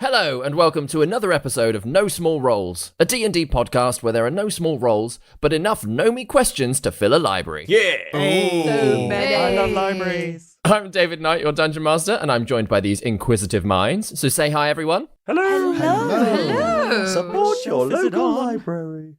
Hello and welcome to another episode of No Small Roles, a D&D podcast where there are no small roles, but enough know-me questions to fill a library. Yeah! I love libraries. I'm David Knight, your Dungeon Master, and I'm joined by these inquisitive minds, so say hi everyone. Hello! Hello. Support your Is it local on? library.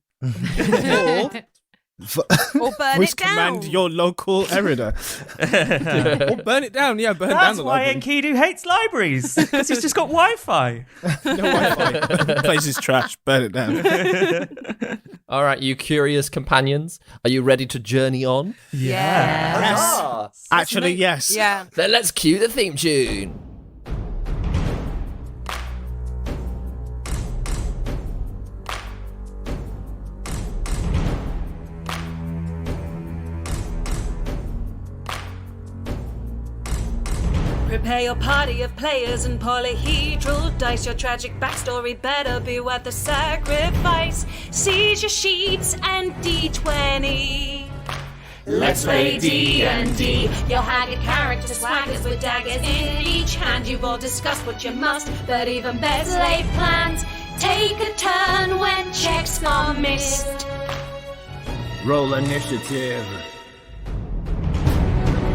Or burn Voice it down. command your local editor. Or burn it down, yeah, burn down That's the why library. Enkidu hates libraries, because he's just got Wi-Fi. No Wi-Fi. Place is trash, burn it down. All right, you curious companions, are you ready to journey on? Yeah. Yes. Ah, Actually, yes. Yeah. Then let's cue the theme tune. Prepare your party of players and polyhedral dice. Your tragic backstory better be worth the sacrifice. Seize your sheets and D20. Let's play D&D. Your haggard character swaggers with daggers in each hand. You've all discussed what you must, but even better laid plans. Take a turn when checks are missed. Roll initiative.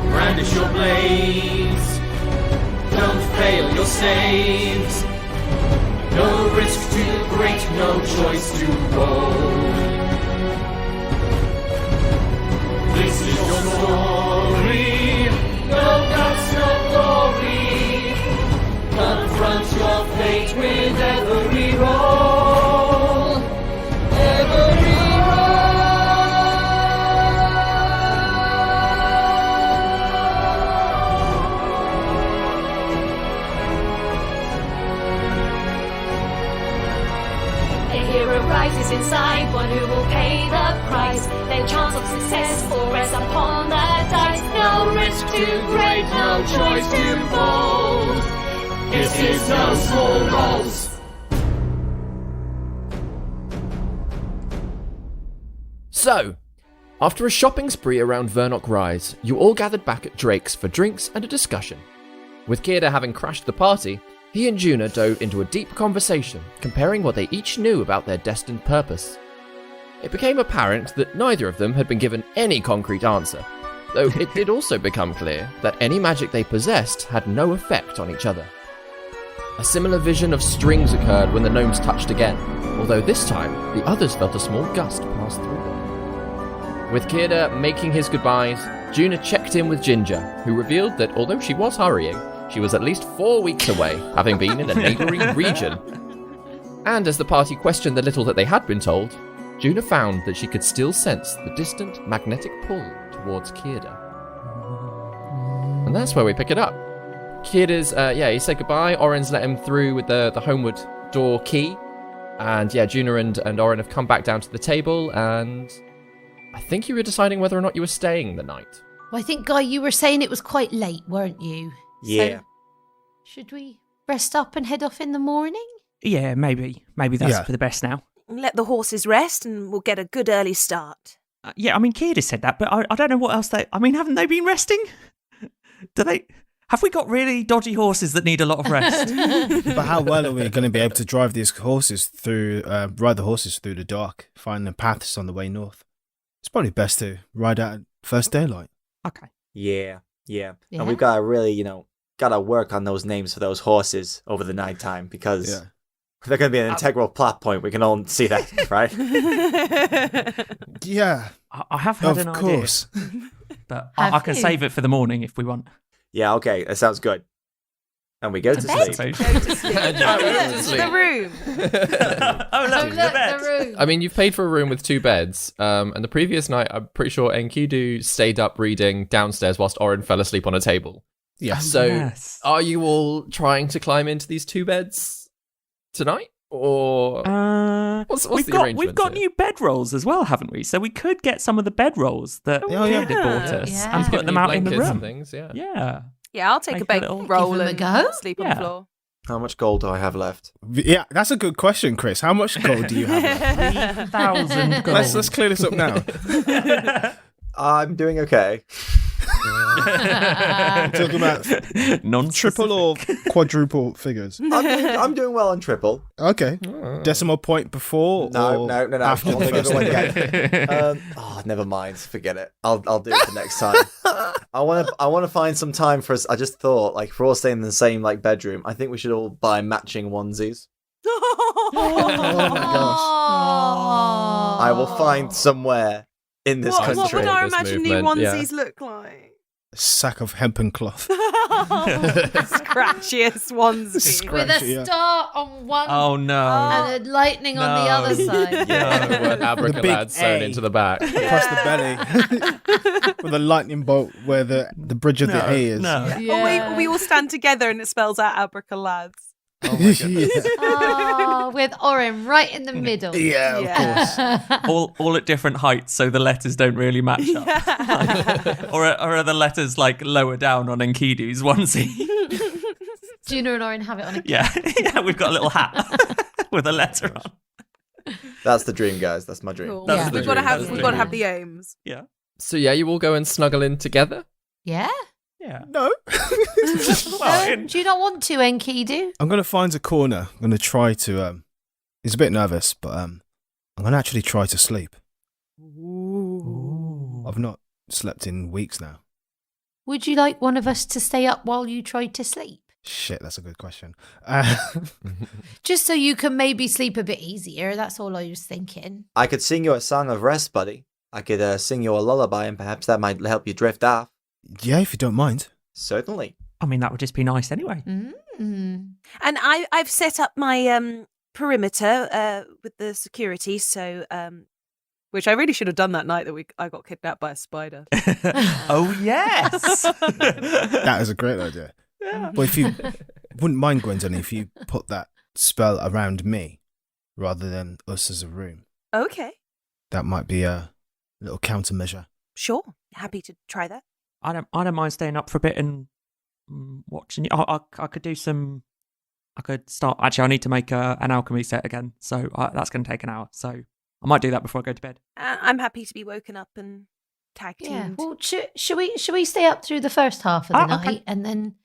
Brandish your blades. Don't fail your saves. No risk too great, no choice to roll. This is your story. No guts, no glory. Confront your fate with every roll. Every rises inside, one who will pay the price. Then chance of success will rest upon the dice. No risk too great, no choice too bold. This is No Small Roles. So, after a shopping spree around Vernock Rise, you all gathered back at Drake's for drinks and a discussion. With Kierda having crashed the party, he and Juna dove into a deep conversation, comparing what they each knew about their destined purpose. It became apparent that neither of them had been given any concrete answer, though it did also become clear that any magic they possessed had no effect on each other. A similar vision of strings occurred when the gnomes touched again, although this time the others felt a small gust pass through them. With Kierda making his goodbyes, Juna checked in with Ginger, who revealed that although she was hurrying, she was at least 4 weeks away, having been in a neighbouring region. And as the party questioned the little that they had been told, Juna found that she could still sense the distant magnetic pull towards Kierda. And that's where we pick it up. Kierda's, he said goodbye. Oren's let him through with the homeward door key. And Juna and Oren have come back down to the table, and I think you were deciding whether or not you were staying the night. Well, I think, Guy, you were saying it was quite late, weren't you? Yeah. So, should we rest up and head off in the morning? Yeah, maybe. Maybe that's for the best now. Let the horses rest and we'll get a good early start. Yeah, I mean, Kierda said that, but I don't know what else haven't they been resting? Have we got really dodgy horses that need a lot of rest? But how well are we going to be able to drive these horses through, ride the horses through the dark, find the paths on the way north? It's probably best to ride out at first daylight. Okay. Yeah. Yeah. And we've got to really, got to work on those names for those horses over the night time because they're going to be an integral plot point. We can all see that, right? Yeah. I have had an idea. Of course. But I can save it for the morning if we want. Yeah, okay. That sounds good. And we go to sleep. Go to sleep. The room. The room. I mean, you've paid for a room with 2 beds, and the previous night, I'm pretty sure Enkidu stayed up reading downstairs whilst Oren fell asleep on a table. Yeah. So, are you all trying to climb into these 2 beds tonight? Or what's the arrangement? We've got new bedrolls as well, haven't we? So we could get some of the bedrolls that Kierda bought us and put them out in the room. And things, yeah. Yeah, I'll take a big roll Give them a and go. sleep on the floor. How much gold do I have left? Yeah, that's a good question, Chris. How much gold do you have left? 3,000 gold. Let's clear this up now. I'm doing okay. Talking about triple or quadruple figures. I'm doing well on triple. Okay. Decimal point before No. or after the first one? Never mind. Forget it. I'll do it for next time. I want to find some time for us. I just thought, like, if we're all staying in the same like bedroom, I think we should all buy matching onesies. Oh my gosh. I will find somewhere in this country. What would our This imaginary movement, yeah. onesies look like? A sack of hempen cloth. Scratchiest onesie. With a yeah. star on one Oh no. and a lightning on the other side. Abracadabra sewn A. into the back. Across the belly. With a lightning bolt where the bridge of the A is. No. Or we all stand together and it spells out abracalads. Oh my goodness. Oh, with Orin right in the middle. Yeah, of course. all at different heights, so the letters don't really match up. or are the letters like lower down on Enkidu's onesie? Juna and Orin have it on a Yeah, we've got a little hat with a letter on. That's the dream, guys. That's my dream. Cool. That's Yeah, the we've got to dream. have That's the we've got to dream. have the aims. Yeah. So yeah, you all go and snuggle in together. Yeah. Yeah. No. Do you not want to, Enkidu? I'm going to find a corner. I'm going to try to... he's a bit nervous, but I'm going to actually try to sleep. I've not slept in weeks now. Would you like one of us to stay up while you try to sleep? Shit, that's a good question. Just so you can maybe sleep a bit easier. That's all I was thinking. I could sing you a song of rest, buddy. I could sing you a lullaby, and perhaps that might help you drift off. Yeah, if you don't mind. Certainly. I mean, that would just be nice anyway. Mm. And I've set up my perimeter with the security, so which I really should have done that night that I got kidnapped by a spider. Oh, yes. That is a great idea. Yeah. But if you wouldn't mind, Gwendolyn, if you put that spell around me rather than us as a room, Okay, that might be a little countermeasure. sure. Happy to try that. I don't mind staying up for a bit and watching you. I could do some. I could start. Actually, I need to make an alchemy set again, so that's going to take an hour. So I might do that before I go to bed. I'm happy to be woken up and tag teamed. Yeah. Well, should we stay up through the first half of the night Okay. and then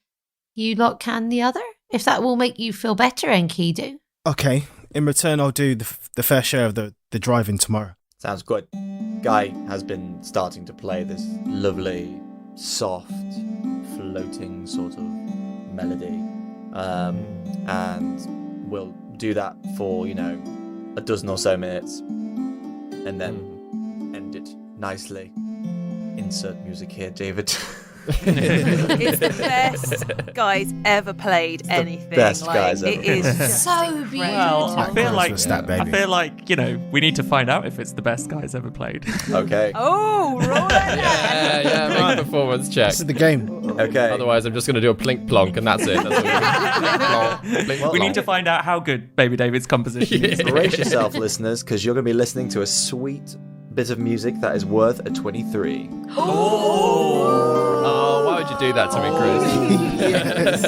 you lot can the other? If that will make you feel better, Enkidu. Okay. In return, I'll do the fair share of the driving tomorrow. Sounds good. Guy has been starting to play this lovely, soft, floating sort of melody. And we'll do that for, a dozen or so minutes. And then end it nicely. Insert music here, David. It's the best guys ever played anything. best like, guys it ever. is just So incredible. beautiful. Well, I feel like Stat baby. I feel like we need to find out if it's the best guys ever played. Okay. Oh, roll that. Yeah, make a performance check. This is the game. Okay. Otherwise, I'm just going to do a plink plonk, and that's it. That's all we do. Plink, plonk, We need plonk. to find out how good Baby David's composition is. Brace yourself, listeners, because you're going to be listening to a sweet bit of music that is worth a 23. Oh, why would you do that to me, Chris?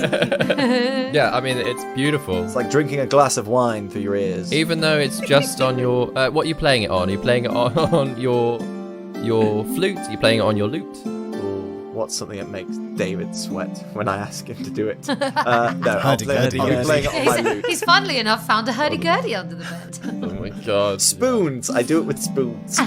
Yeah, I mean, it's beautiful. It's like drinking a glass of wine through your ears. Even though it's just on your... what are you playing it on? Are you playing it on your flute? Are you playing it on your lute? Ooh, what's something that makes David sweat when I ask him to do it? No, I'll be playing it on my lute. He's funnily enough found a hurdy-gurdy under the bed. Oh my god. Spoons! I do it with spoons.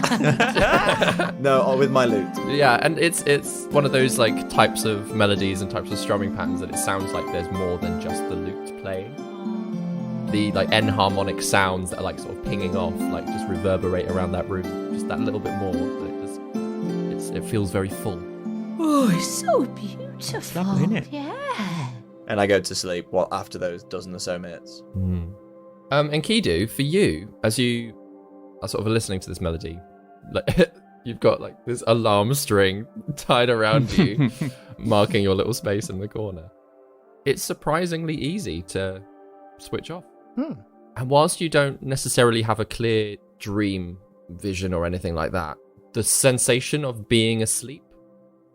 No, or with my lute. Yeah, and it's one of those like types of melodies and types of strumming patterns that it sounds like there's more than just the lute playing. The like enharmonic sounds that are like sort of pinging off, like just reverberate around that room, just that little bit more. So it feels very full. Oh, it's so beautiful. lovely, isn't it? Yeah. And I go to sleep after those dozen or so minutes. And Kidu, for you, as you are sort of listening to this melody, like you've got like this alarm string tied around you, marking your little space in the corner. It's surprisingly easy to switch off. And whilst you don't necessarily have a clear dream vision or anything like that, the sensation of being asleep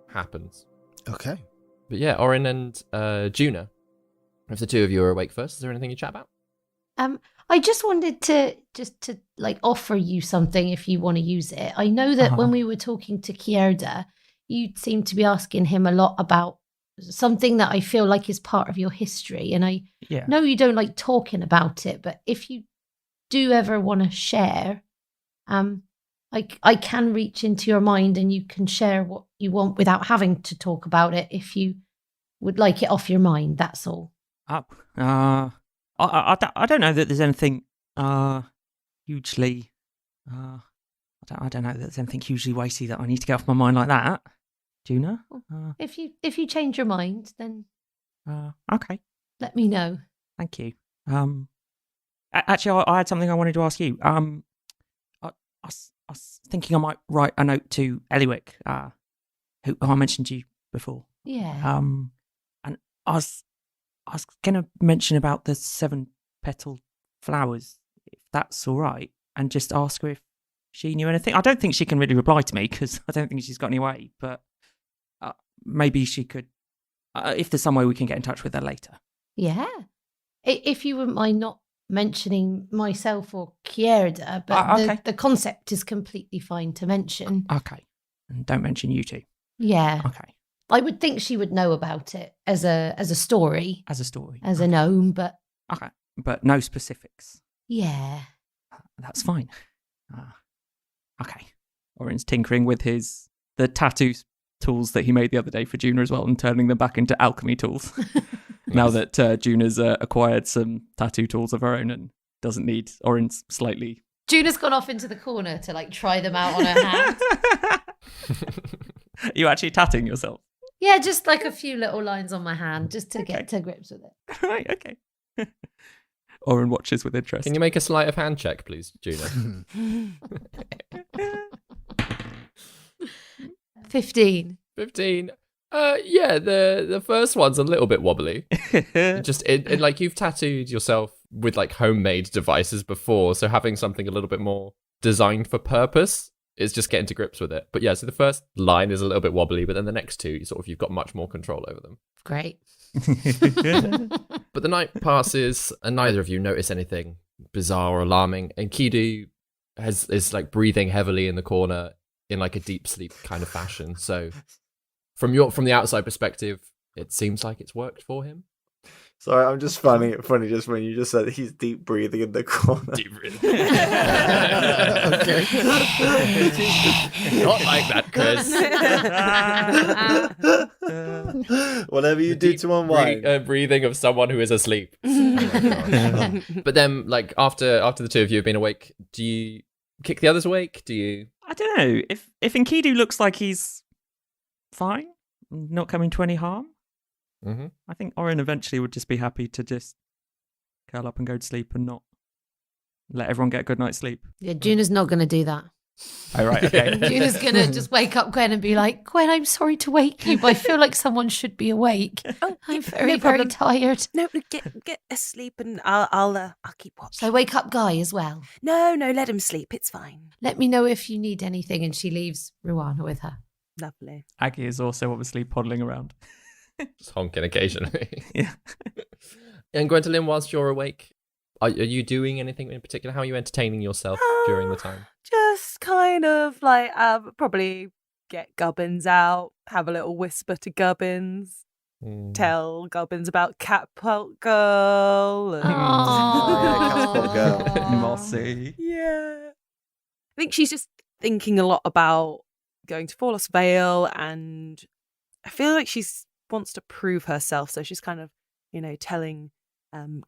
happens. Okay. But yeah, Orin and Juna, if the two of you are awake first, is there anything you chat about? I just wanted to like offer you something if you want to use it. I know that when we were talking to Kierda, you seem to be asking him a lot about something that I feel like is part of your history. And I know you don't like talking about it, but if you do ever want to share, I can reach into your mind and you can share what you want without having to talk about it if you would like it off your mind, that's all. I don't know that there's anything hugely... I don't know that there's anything hugely weighty that I need to get off my mind like that. Juna? If you change your mind, then okay. let me know. Thank you. Actually, I had something I wanted to ask you. I was thinking I might write a note to Eliwick, who I mentioned to you before. Yeah. And I was going to mention about the 7-petal flowers, if that's all right, and just ask her if she knew anything. I don't think she can really reply to me because I don't think she's got any way, but maybe she could, if there's some way we can get in touch with her later. Yeah. If you wouldn't mind not mentioning myself or Kierda, but okay. the concept is completely fine to mention. Okay. And don't mention you two. Yeah. Okay. I would think she would know about it as a story. As a story. As a gnome, but... Okay. But no specifics. Yeah. That's fine. Okay. Orin's tinkering with the tattoo tools that he made the other day for Juna as well and turning them back into alchemy tools. Now that Juna's acquired some tattoo tools of her own and doesn't need Orin's slightly... Juna's gone off into the corner to try them out on her hand. Are you actually tattooing yourself? Yeah, just a few little lines on my hand just to get to grips with it. Right, okay. Orin watches with interest. Can you make a sleight of hand check, please, Juna? 15. 15. Yeah, the first one's a little bit wobbly. Just you've tattooed yourself with homemade devices before, so having something a little bit more designed for purpose is just getting to grips with it. But yeah, so the first line is a little bit wobbly, but then the next two, you've got much more control over them. Great. But the night passes, and neither of you notice anything bizarre or alarming. And Kidu is breathing heavily in the corner in a deep sleep kind of fashion. So from the outside perspective, it seems like it's worked for him. Sorry, I'm just funny just when you just said he's deep breathing in the corner. Deep breathing. Okay. Not like that, Chris. Whatever you do to unwind. Breathing of someone who is asleep. Oh, but then, after the two of you have been awake, do you kick the others awake? Do you? I don't know. If Enkidu looks like he's fine, not coming to any harm, mm-hmm. I think Orin eventually would just be happy to just curl up and go to sleep and not let everyone get a good night's sleep. Yeah, Juna's not going to do that. Oh, right, okay. Juna's going to just wake up Gwen and be like, Gwen, I'm sorry to wake you, but I feel like someone should be awake. Oh, I'm very tired. No, get asleep and I'll keep watch. So wake up Guy as well. No, let him sleep. It's fine. Let me know if you need anything, and she leaves Ruana with her. Lovely. Aggie is also obviously poddling around. Just honking occasionally. Yeah. And Gwendolyn, whilst you're awake, are you doing anything in particular? How are you entertaining yourself during the time? Just kind of probably get Gubbins out, have a little whisper to Gubbins, tell Gubbins about Catapult Girl. And... Catapult Girl. Mossy. Yeah. I think she's just thinking a lot about going to Forlos Vail, and I feel like she wants to prove herself, so she's kind of, telling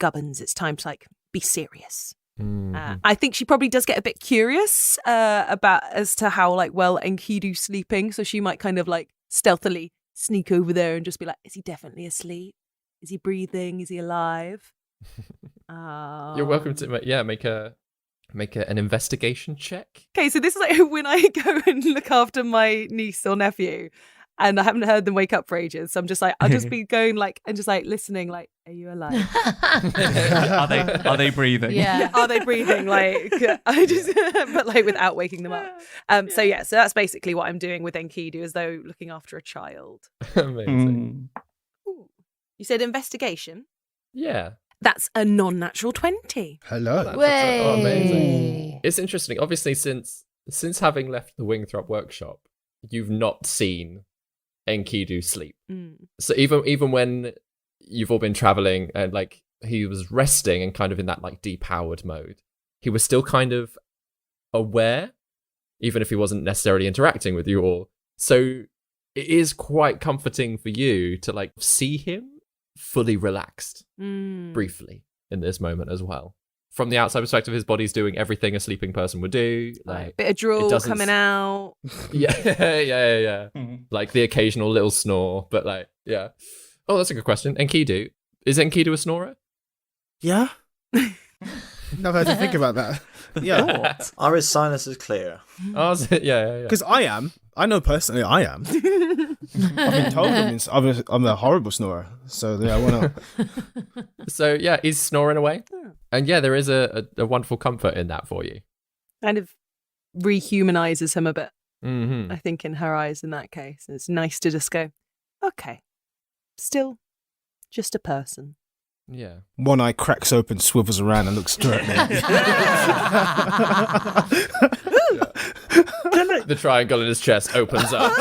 Gubbins it's time to be serious. Mm-hmm. I think she probably does get a bit curious as to how well Enkidu's sleeping, so she might kind of stealthily sneak over there and just be like, is he definitely asleep? Is he breathing? Is he alive? You're welcome to make an investigation check. Okay, so this is when I go and look after my niece or nephew, and I haven't heard them wake up for ages. So I'm just I'll just be going and just listening, are you alive? Are they breathing? Yeah. Are they breathing? I just, but without waking them up. So that's basically what I'm doing with Enkidu, as though looking after a child. Amazing. Ooh. You said investigation? Yeah. That's a non-natural 20. Hello. Amazing. It's interesting. Obviously, since having left the Wingthrop workshop, you've not seen Enkidu sleep. So even when you've all been traveling and like he was resting and kind of in that like depowered mode, he was still kind of aware, even if he wasn't necessarily interacting with you all. So it is quite comforting for you to like see him fully relaxed briefly in this moment as well. From the outside perspective, his body's doing everything a sleeping person would do. Like bit of drool coming out. Yeah. Like the occasional little snore, but like, yeah. Oh, that's a good question. Enkidu. Is Enkidu a snorer? Yeah. Never had to think about that. Yeah. Are his sinuses clear? Oh, yeah. Because I know personally I am. I've been told I'm a horrible snorer. So yeah, why not? So yeah, he's snoring away. And yeah, there is a wonderful comfort in that for you. Kind of rehumanizes him a bit, I think, in her eyes in that case. It's nice to just go, okay, still just a person. Yeah. One eye cracks open, swivels around and looks straight at me. The triangle in his chest opens up,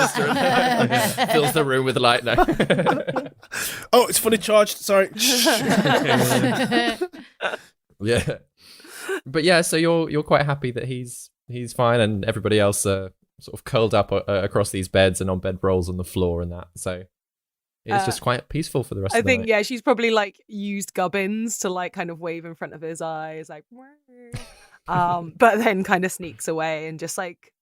fills the room with light. No. Oh, it's fully charged. Sorry. Yeah. But yeah, so you're quite happy that he's fine, and everybody else sort of curled up across these beds and on bed rolls on the floor and that. So it's just quite peaceful for the rest of the night. Yeah, she's probably like used gubbins to like kind of wave in front of his eyes, like, but then kind of sneaks away and just like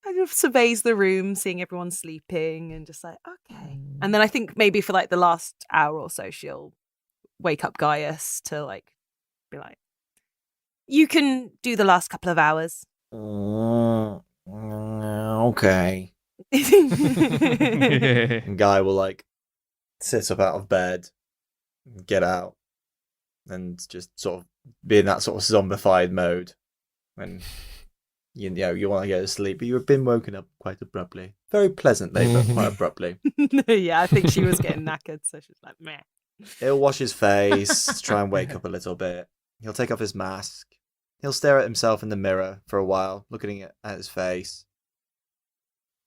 kind of surveys the room, seeing everyone sleeping and just like, okay. And then I think maybe for like the last hour or so, she'll wake up Gaius to like be like, you can do the last couple of hours. Okay. And Guy will like sit up out of bed, get out, and just sort of be in that sort of zombified mode. And you know you want to go to sleep, but you've been woken up quite abruptly. Very pleasantly, but quite abruptly. Yeah, I think she was getting knackered, so she's like, meh. He'll wash his face, try and wake up a little bit. He'll take off his mask. He'll stare at himself in the mirror for a while, looking at his face.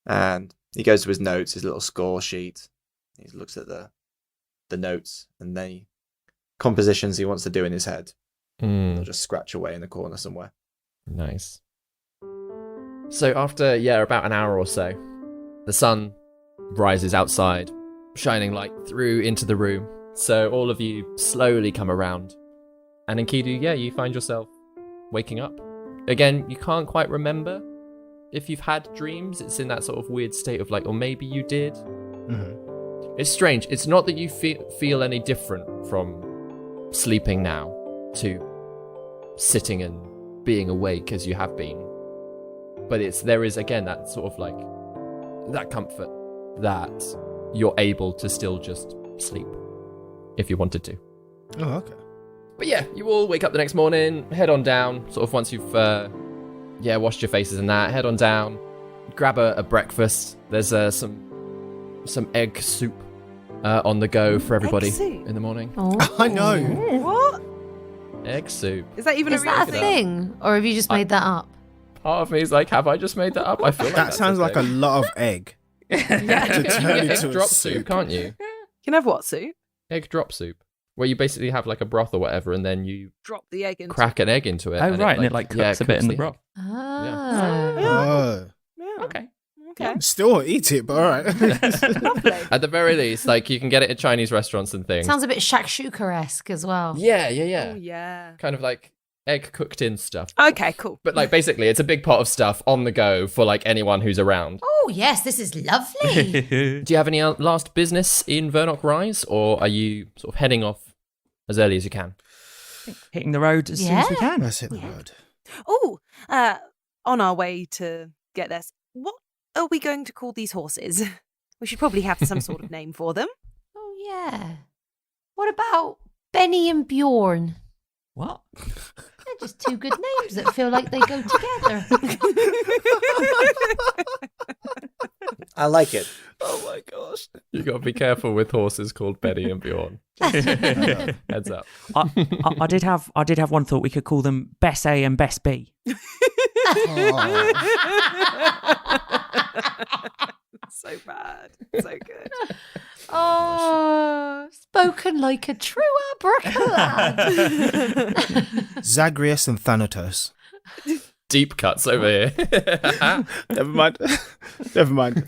And he goes to his notes, his little score sheet. He looks at the notes and the compositions he wants to do in his head. He'll just scratch away in the corner somewhere. Nice. So after, about an hour or so, the sun rises outside, shining light through into the room. So all of you slowly come around. And Enkidu, you find yourself waking up. Again, you can't quite remember if you've had dreams. It's in that sort of weird state of like, or maybe you did. It's strange. It's not that you feel any different from sleeping now to sitting and being awake as you have been. But there is, again, that sort of like, that comfort that you're able to still just sleep if you wanted to. Oh, okay. But yeah, you all wake up the next morning, head on down, sort of once you've, washed your faces and that, head on down, grab a breakfast. There's some egg soup on the go for everybody in the morning. Oh. I know. What? Egg soup. Is that even Is that a thing? Or have you just made that up? Part of me is like, have I just made that up? I feel like that sounds like a lot of egg. You can get egg drop soup, can't you? You can have what soup? Egg drop soup. Where you basically have like a broth or whatever, and then you drop the egg into crack an egg into it. Oh, right, and it like cooks a bit in the broth. Oh. Yeah. Okay. Still eat it, but all right. Lovely. At the very least, like you can get it at Chinese restaurants and things. Sounds a bit shakshuka-esque as well. Yeah. Oh, yeah. Kind of like egg cooked in stuff. Okay, cool. But like basically it's a big pot of stuff on the go for like anyone who's around. Oh, yes, this is lovely. Do you have any last business in Vernock Rise, or are you sort of heading off as early as you can? Hitting the road as soon as we can. Let's hit the road. Oh, on our way to get there, what are we going to call these horses? We should probably have some sort of name for them. Oh, yeah. What about Benny and Bjorn? What? They're just two good names that feel like they go together. I like it. Oh my gosh. You got to be careful with horses called Benny and Bjorn. Heads up. I did have one thought. We could call them Bess A and Bess B. So bad. So good. Oh, spoken like a true abracalad. Zagreus and Thanatos. Deep cuts over here. Never mind. Never mind.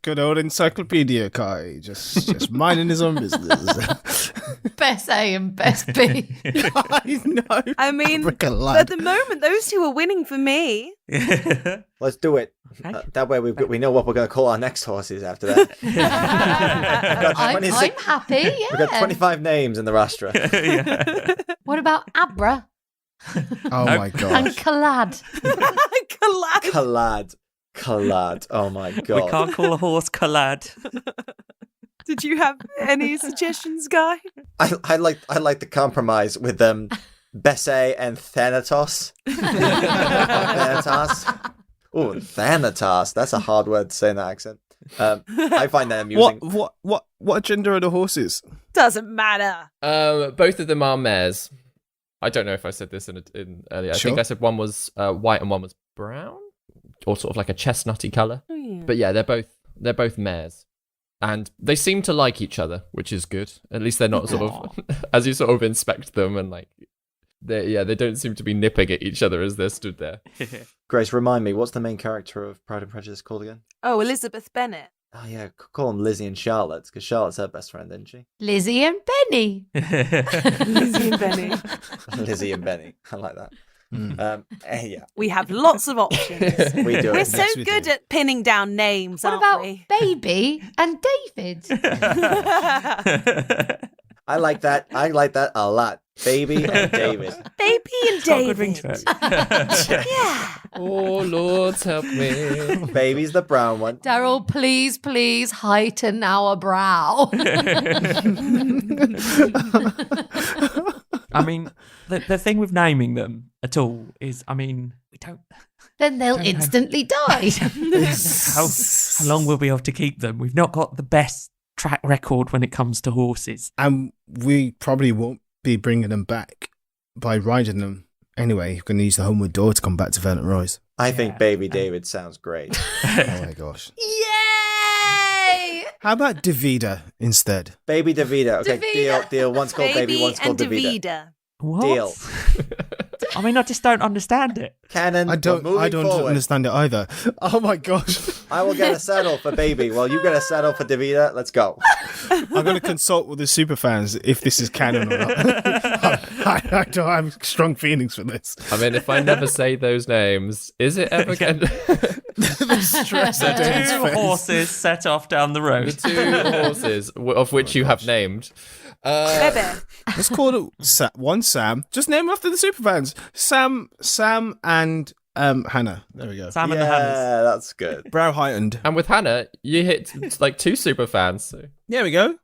Good old encyclopedia guy, just minding his own business. Best A and best B. I know. I mean, Abracalad. at the moment, those two are winning for me. Let's do it. Okay. That way we know what we're going to call our next horses after that. I'm happy, yeah. We've got 25 names in the rostra. What about Abra Oh my and gosh. Calad? Calad. Oh my We god. can't call a horse Calad. Did you have any suggestions, Guy? I like the compromise with Bessie and Thanatos. Thanatos. Oh, Thanatos. That's a hard word to say in that accent. I find that amusing. What gender are the horses? Doesn't matter. Both of them are mares. I don't know if I said this in earlier. I Sure. think I said one was white and one was brown, or sort of like a chestnutty color. Oh, yeah. But yeah, they're both mares, and they seem to like each other, which is good. At least they're not sort of as you sort of inspect them and like they don't seem to be nipping at each other as they're stood there. Grace, remind me, what's the main character of Pride and Prejudice called again? Oh, Elizabeth Bennet. Oh yeah, call them Lizzie and Charlotte, because Charlotte's her best friend, isn't she? Lizzie and Benny. Lizzie and Benny. Lizzie and Benny. I like that. Yeah, We have lots of options. we do. We're it. so Yes, we good do. at pinning down names, What aren't about we? Baby and David? I like that. I like that a lot. Baby and David. Baby and Got a good ring David. to it. Yeah. Oh Lord, help me! Baby's the brown one. Daryl, please heighten our brow. I mean, the thing with naming them at all is, I mean, we don't. Then they'll Don't know. instantly die. How long we'll be able to keep them? We've not got the best track record when it comes to horses. And we probably won't be bringing them back by riding them. Anyway, you're going to use the homeward door to come back to Vernon Royce. I think Baby David sounds great. Oh my gosh. Yay! How about Davida instead? Baby Davida. Okay, Davida. deal. One's called Baby, one's and called Davida. Davida. What? Deal. I mean, I just don't understand it. Canon. I don't Forward. understand it either. Oh my gosh. I will get a saddle for Baby. Well, you get a saddle for Davida. Let's go. I'm going to consult with the superfans if this is canon or not. I don't have strong feelings for this. I mean, if I never say those names, is it ever going to... The stress on David's Two face. horses set off down the The road. two horses, of which you have named. Bebe. Let's call it one Sam. Just name after the superfans. Sam and Hannah. There we go. Sam and the Hammers. Yeah, that's good. Brow heightened. And with Hannah, you hit like two super fans. So. There we go.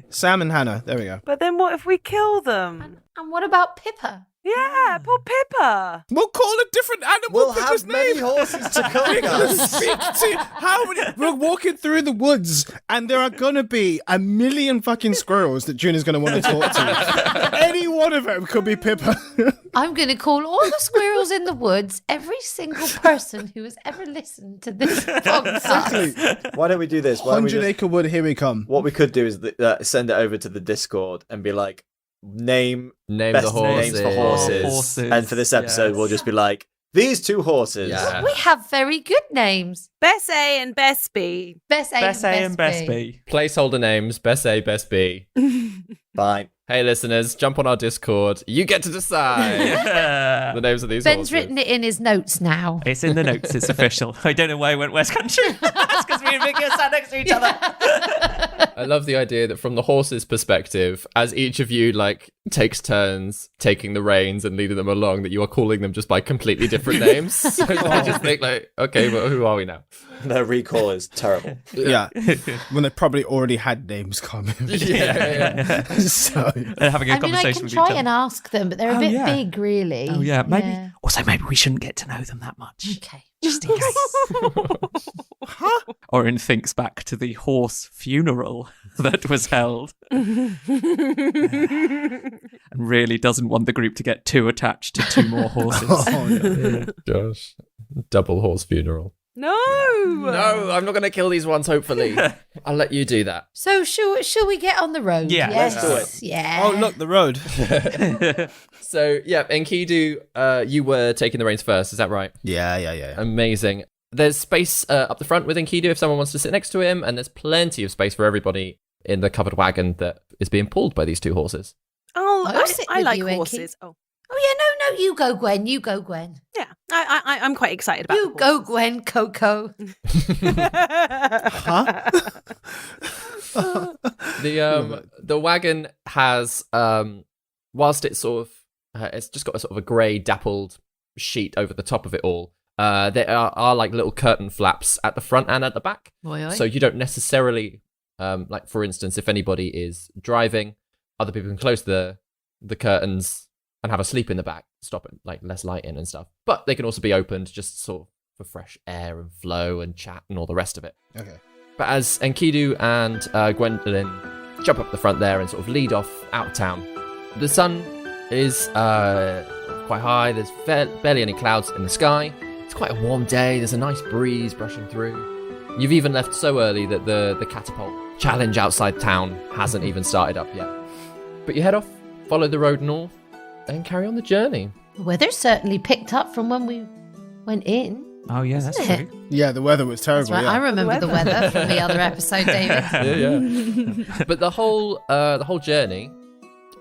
Sam and Hannah. There we go. But then what if we kill them? And what about Pippa? Yeah, poor Pippa. We'll call a different animal. We'll Pippa's have many name. horses to We're come, gonna guys. speak to how many? We're walking through the woods, and there are gonna be a million fucking squirrels that Juna's gonna want to talk to. Any one of them could be Pippa. I'm going to call all the squirrels in the woods, every single person who has ever listened to this podcast. Why don't we do this? Why don't we 100 just- acre wood. Here we come. What we could do is send it over to the Discord and be like, name Name best the horses. names for horses. Horses, And for this episode, yes. we'll just be like, these two horses. Yeah. We have very good names. Bess A and Bess B. Best A Best A and and Best Best B. B. Placeholder names, best A, best B. Fine. Hey listeners, jump on our Discord. You get to decide the names of these Ben's horses. written it in his notes now. It's in the notes. It's official. I don't know why I went West Country. That's because me and Vicky are sat next to each other. I love the idea that from the horse's perspective, as each of you like takes turns taking the reins and leading them along, that you are calling them just by completely different names. So they just think like, okay, well, who are we now? Their recall is terrible. Yeah. When they probably already had names coming. Yeah. So They're having a I mean, I conversation can with each try other. and ask them, but they're a Oh, bit yeah. big, really. Oh yeah, maybe. Also, maybe we shouldn't get to know them that much. Okay. Just in case. Orin thinks back to the horse funeral that was held and really doesn't want the group to get too attached to two more horses. Oh, no. Gosh. Double horse funeral. No. No, I'm not going to kill these ones, hopefully. I'll let you do that. So shall we get on the road? Yeah, yes. let's do it. Yeah. Oh, look, the road. So, yeah, Enkidu, you were taking the reins first, is that right? Yeah. Amazing. There's space up the front with Enkidu if someone wants to sit next to him, and there's plenty of space for everybody in the covered wagon that is being pulled by these two horses. Oh, I'll sit I with like you, Enki. horses. Oh, Oh yeah, no, you go, Gwen. You go, Gwen. yeah. I'm quite excited about. You go, Gwen. Coco. Huh? The wagon has whilst it's sort of it's just got a sort of a grey dappled sheet over the top of it all. There are like little curtain flaps at the front and at the back, so you don't necessarily like, for instance, if anybody is driving, other people can close the curtains and have a sleep in the back, stop it, like less light in and stuff. But they can also be opened just sort of for fresh air and flow and chat and all the rest of it. Okay. But as Enkidu and Gwendolyn jump up the front there and sort of lead off out of town, the sun is quite high. There's barely any clouds in the sky. It's quite a warm day. There's a nice breeze brushing through. You've even left so early that the catapult challenge outside town hasn't even started up yet. But you head off, follow the road north, and carry on the journey. The weather certainly picked up from when we went in. Oh, yeah, that's Isn't it? true. Yeah, the weather was terrible. That's right. I Yeah. remember the weather from the other episode, David. Yeah. But the whole journey,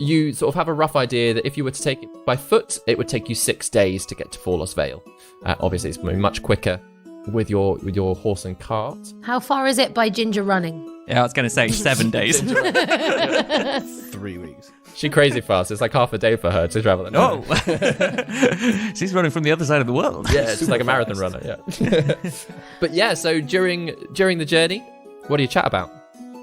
you sort of have a rough idea that if you were to take it by foot, it would take you 6 days to get to Forlos Vail. Obviously, it's going to be much quicker with your horse and cart. How far is it by Ginger running? Yeah, I was going to say 7 days. 3 weeks. She's crazy fast. It's like half a day for her to travel. Oh, she's running from the other side of the world. Yeah, it's like a marathon runner. Yeah. But yeah, so during the journey, what do you chat about?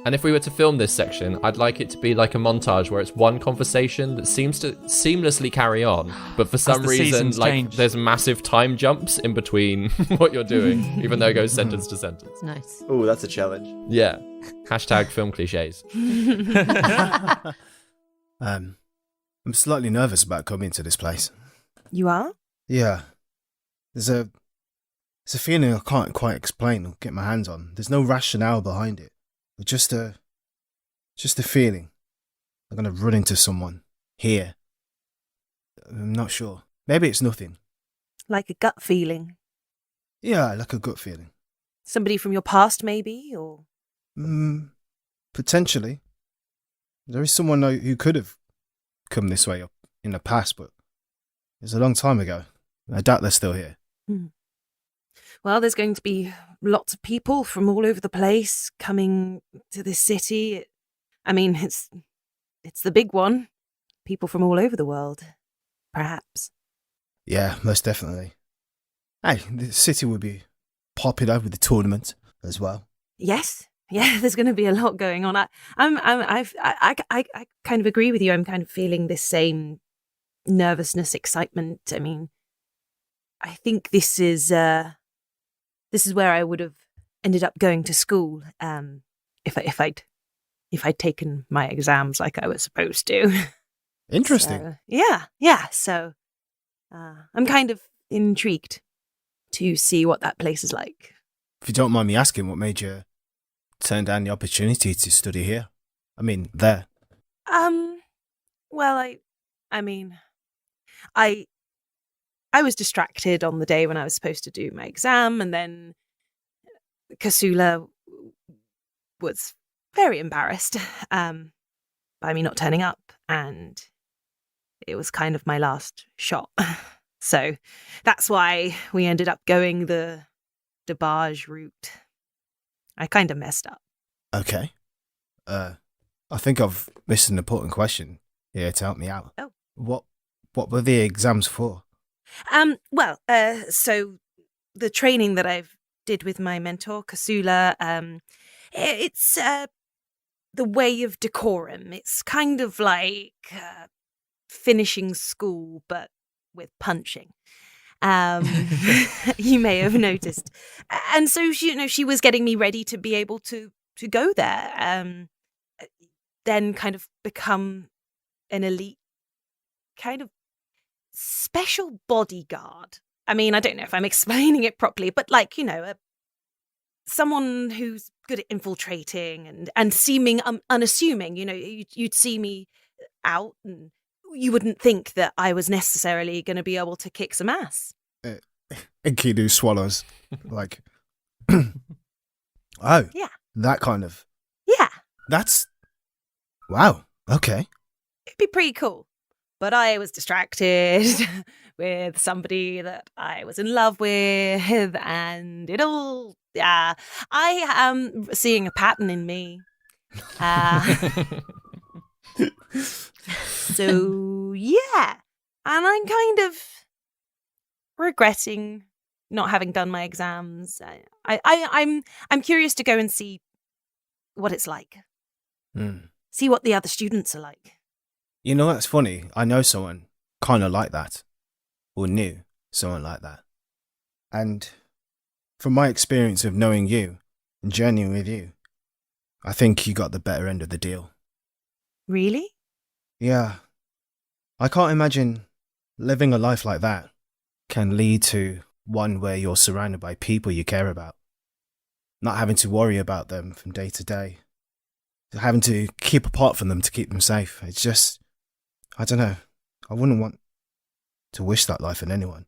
And if we were to film this section, I'd like it to be like a montage where it's one conversation that seems to seamlessly carry on, but for some the reason, seasons like change. there's massive time jumps in betwing what you're doing, even though it goes sentence to sentence. Nice. Oh, that's a challenge. Yeah. Hashtag film cliches. I'm slightly nervous about coming to this place. You are? Yeah. There's a feeling I can't quite explain or get my hands on. There's no rationale behind it. But just a feeling. I'm going to run into someone here. I'm not sure. Maybe it's nothing. Like a gut feeling. Yeah, like a gut feeling. Somebody from your past, maybe, or Potentially. There is someone who could have come this way up in the past, but it was a long time ago. I doubt they're still here. Well, there's going to be lots of people from all over the place coming to this city. I mean, it's the big one. People from all over the world, perhaps. Yeah, most definitely. Hey, the city would be popular with the tournament as well. Yes, yeah. There's going to be a lot going on. I kind of agree with you. I'm kind of feeling this same nervousness, excitement. I mean, I think this is where I would have ended up going to school if I'd taken my exams like I was supposed to. Interesting. So, yeah. So I'm kind of intrigued to see what that place is like. If you don't mind me asking, what made you turn down the opportunity to study here? I mean, there. Well, I was distracted on the day when I was supposed to do my exam, and then Kasula was very embarrassed by me not turning up, and it was kind of my last shot. So that's why we ended up going the DeBarge route. I kind of messed up. Okay. I think I've missed an important question here to help me out. Oh. What were the exams for? So the training that I've did with my mentor, Kasula, it's the way of decorum. It's kind of like finishing school, but with punching. You may have noticed. And so, she was getting me ready to be able to go there, then kind of become an elite kind of special bodyguard. I mean, I don't know if I'm explaining it properly, but like, someone who's good at infiltrating and seeming unassuming. You'd see me out and you wouldn't think that I was necessarily going to be able to kick some ass. Enkidu swallows. Like, oh, yeah, that kind of. Yeah. That's. Wow. Okay. It'd be pretty cool. But I was distracted with somebody that I was in love with, and it all. Yeah. I am seeing a pattern in me. So, yeah. And I'm kind of regretting not having done my exams. I'm curious to go and see what it's like. See what the other students are like. You know, that's funny. I know someone kind of like that, or knew someone like that. And from my experience of knowing you and journeying with you, I think you got the better end of the deal. Really? Yeah. I can't imagine living a life like that can lead to one where you're surrounded by people you care about, not having to worry about them from day to day, having to keep apart from them to keep them safe. It's just, I don't know. I wouldn't want to wish that life on anyone.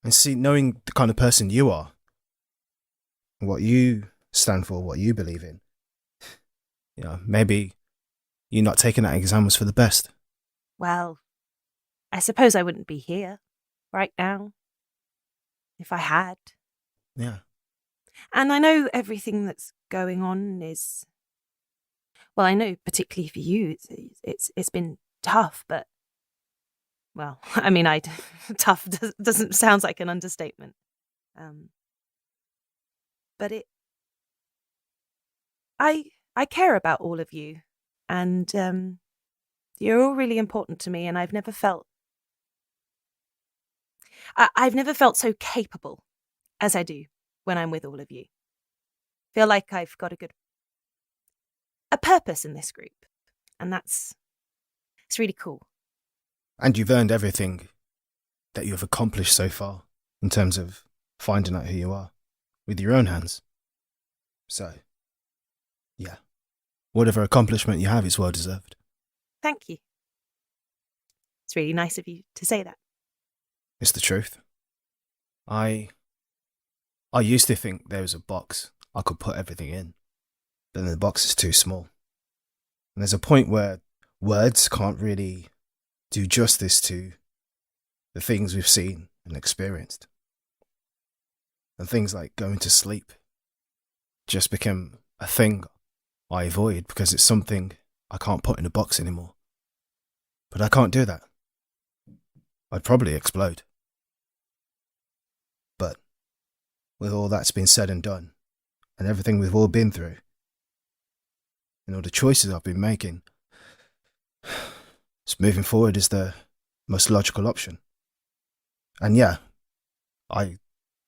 And see, knowing the kind of person you are, what you stand for, what you believe in, maybe you not taking that exam was for the best. Well, I suppose I wouldn't be here right now if I had. Yeah. And I know everything that's going on is, well, I know particularly for you, it's been tough, but, well, I mean, tough doesn't sounds like an understatement. But I care about all of you, and you're all really important to me, and I've never felt so capable as I do when I'm with all of you. Feel like I've got a purpose in this group, and it's really cool. And you've earned everything that you have accomplished so far in terms of finding out who you are with your own hands. So, yeah, whatever accomplishment you have is well deserved. Thank you. It's really nice of you to say that. It's the truth. I used to think there was a box I could put everything in, but then the box is too small. And there's a point where words can't really do justice to the things we've seen and experienced. And things like going to sleep just become a thing I avoid because it's something I can't put in a box anymore. But I can't do that. I'd probably explode. But with all that's been said and done, and everything we've all been through, and all the choices I've been making, just moving forward is the most logical option. And yeah, I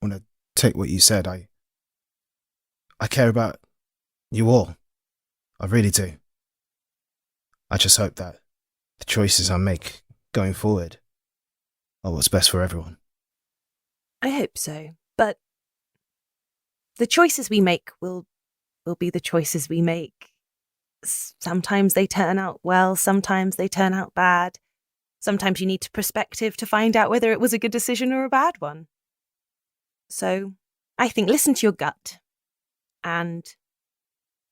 want to take what you said. I care about you all. I really do. I just hope that the choices I make going forward are what's best for everyone. I hope so. But the choices we make will be the choices we make. Sometimes they turn out well, sometimes they turn out bad. Sometimes you need perspective to find out whether it was a good decision or a bad one. So I think listen to your gut and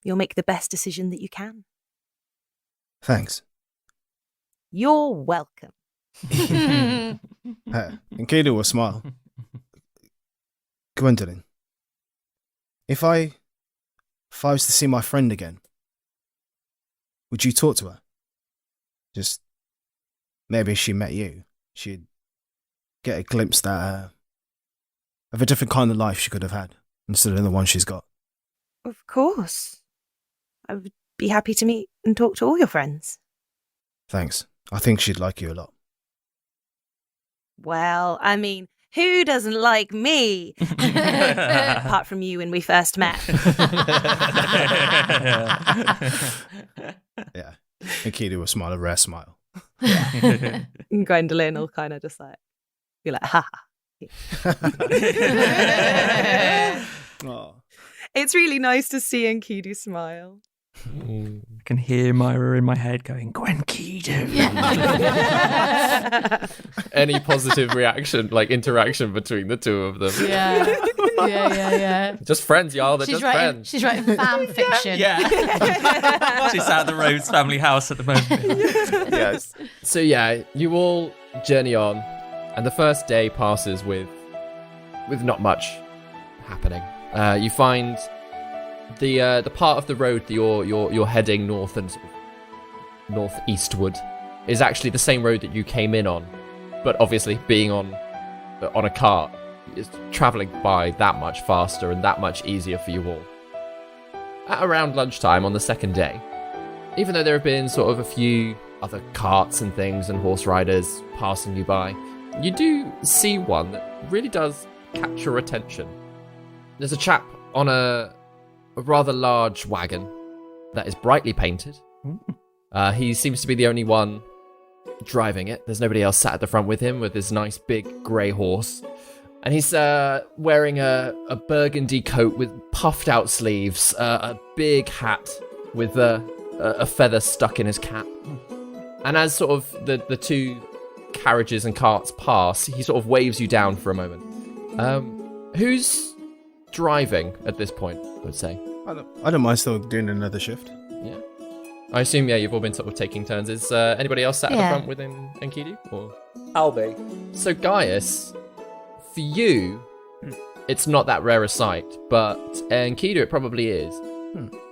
you'll make the best decision that you can. Thanks. You're welcome. Enkidu will smile. Gwendolyn, if I was to see my friend again, would you talk to her? Just maybe if she met you, she'd get a glimpse that of a different kind of life she could have had instead of the one she's got. Of course. I would be happy to meet and talk to all your friends. Thanks. I think she'd like you a lot. Well, I mean, who doesn't like me? Apart from you when we first met. Yeah. Enkidu will smile a rare smile. And Gwendolyn will kind of just like, you're like, ha, Oh. It's really nice to see Enkidu smile. I can hear Myra in my head going, Gwenkidu. Any positive reaction, like interaction between the two of them? Yeah. Just friends, y'all. They're just friends. She's writing fan fiction. Yeah. She's at the Rhodes family house at the moment. Yes. So yeah, you all journey on, and the first day passes with not much happening. You find the part of the road that you're heading north and sort of northeastward is actually the same road that you came in on, but obviously being on a cart is traveling by that much faster and that much easier for you all. At around lunchtime on the second day, even though there have been sort of a few other carts and things and horse riders passing you by, you do see one that really does catch your attention. There's a chap on a rather large wagon that is brightly painted. He seems to be the only one driving it. There's nobody else sat at the front with him with his nice big grey horse. And he's wearing a burgundy coat with puffed out sleeves, a big hat with a feather stuck in his cap. And as sort of the two carriages and carts pass, he sort of waves you down for a moment. Who's driving at this point, I would say? I don't mind still doing another shift. Yeah. I assume, yeah, you've all been sort of taking turns. Is anybody else sat at the front with Enkidu? Or? I'll be. So, Gaius, for you, it's not that rare a sight, but Enkidu, it probably is.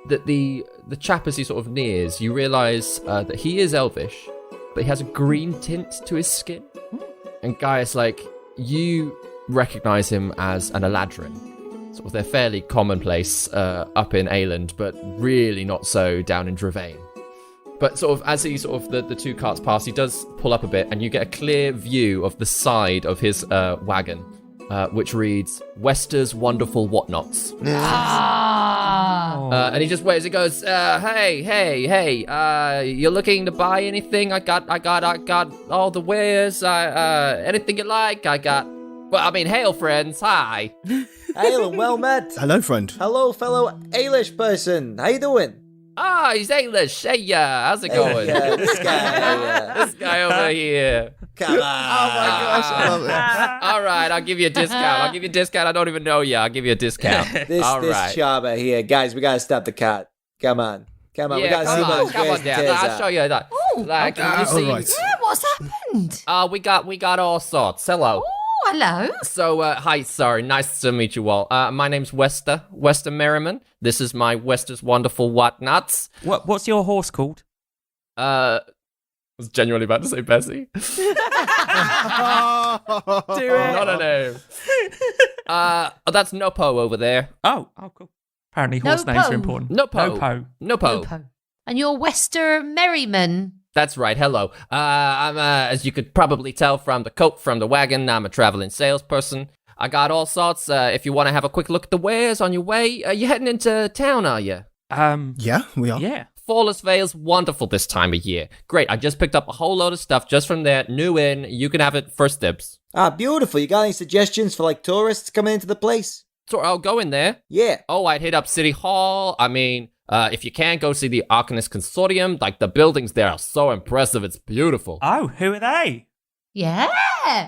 That the chap, as he sort of nears, you realise that he is elvish, but he has a green tint to his skin. And Gaius, you recognise him as an Eladrin. Sort of, they're fairly commonplace up in Aeland, but really not so down in Dravain. But sort of as he sort of the two carts pass, he does pull up a bit, and you get a clear view of the side of his wagon, which reads "Wester's Wonderful Whatnots." And he just waves. He goes, "Hey, you looking to buy anything? I got all the wares. Anything you like? I got. Well, I mean, hail, friends. Hi." Hail and well met. Hello, friend. Hello, fellow Ailish person. How you doing? He's Ailish. Hey, how's it going? This guy. This guy over here. Come on. Oh my gosh, I love it. All right, I'll give you a discount. I don't even know you. I'll give you a discount. This right. charmer here. Guys, we gotta stop the cat. Come on. We gotta see what his come on, Dad. I'll show you that. Oh, Like, you all see, right. yeah, what's happened? we got all sorts. Hello. Oh, hello. So, hi, sorry, nice to meet you all. My name's Wester Merriman. This is my Wester's Wonderful Whatnots. What's your horse called? I was genuinely about to say Bessie. Do it. Not a name. That's Nopo over there. Oh, cool. Apparently horse names are important. Nopo. Nopo. And you're Wester Merriman. That's right. Hello. I'm, as you could probably tell from the coat from the wagon, I'm a traveling salesperson. I got all sorts. If you want to have a quick look at the wares on your way, you heading into town, are you? Yeah, we are. Yeah. Forlos Vail's wonderful this time of year. Great. I just picked up a whole load of stuff just from there. New in. You can have it first dibs. Beautiful. You got any suggestions for tourists coming into the place? So I'll go in there. Yeah. Oh, I'd hit up City Hall. I mean, if you can, go see the Arcanist Consortium. The buildings there are so impressive. It's beautiful. Oh, who are they? Yeah.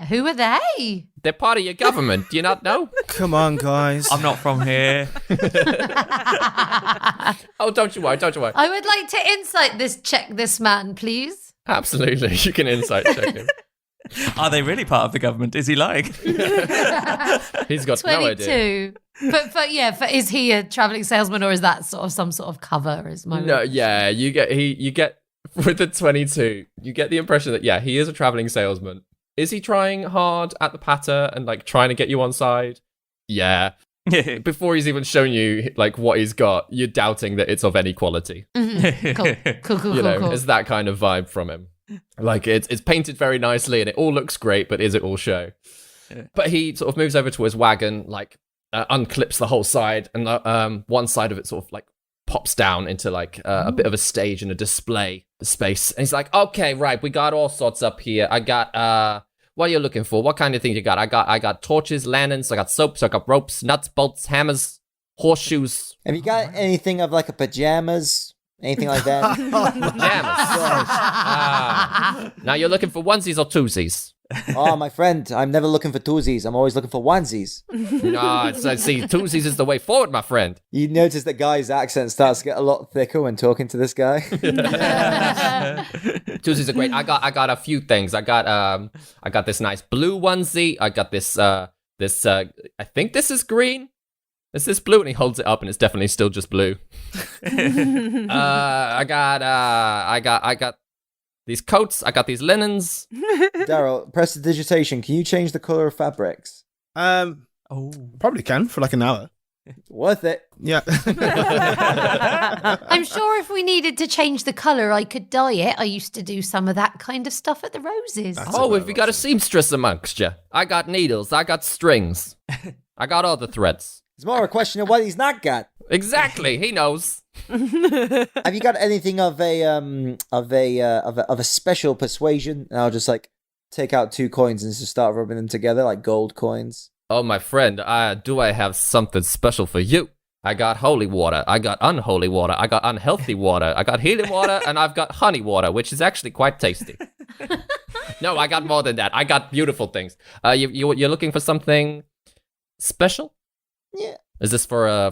Who are they? They're part of your government. Do you not know? Come on, guys. I'm not from here. Oh, don't you worry. I would like to insight check this man, please. Absolutely. You can insight check him. Are they really part of the government? Is he lying? He's got 22. no idea. But is he a traveling salesman, or is that sort of some sort of cover? No, yeah, you get with the 22, you get the impression that he is a traveling salesman. Is he trying hard at the patter and trying to get you on side? Yeah. Before he's even shown you what he's got, you're doubting that it's of any quality. Mm-hmm. Cool. Cool. It's that kind of vibe from him. It's painted very nicely and it all looks great, but is it all show? Yeah. But he sort of moves over to his wagon, unclips the whole side, and one side of it sort of pops down into a bit of a stage and a display space. And he's like, okay, right, we got all sorts up here. I got What are you looking for? What kind of things you got? I got torches, lanterns, I got soaps, I got ropes, nuts, bolts, hammers, horseshoes. Have you got anything of like a pajamas? Anything like that? Pajamas. Now you're looking for onesies or twosies? Oh, my friend, I'm never looking for twosies. I'm always looking for onesies. No, see, twosies is the way forward, my friend. You notice that guy's accent starts to get a lot thicker when talking to this guy. Twosies are great. I got a few things. I got this nice blue onesie. I got this I think this is green. Is this blue? And he holds it up, and it's definitely still just blue. I got these coats. I got these linens. Daryl, prestidigitation. Can you change the color of fabrics? Probably can for like an hour. Worth it. Yeah. I'm sure if we needed to change the colour, I could dye it. I used to do some of that kind of stuff at the Roses. If you got a seamstress amongst you, I got needles. I got strings. I got all the threads. It's more a question of what he's not got. Exactly, he knows. Have you got anything of a special persuasion? And I'll just like take out 2 coins and just start rubbing them together like gold coins. Oh, my friend, do I have something special for you? I got holy water, I got unholy water, I got unhealthy water, I got healing water, and I've got honey water, which is actually quite tasty. No, I got more than that. I got beautiful things. You're looking for something special? Yeah. Is this for a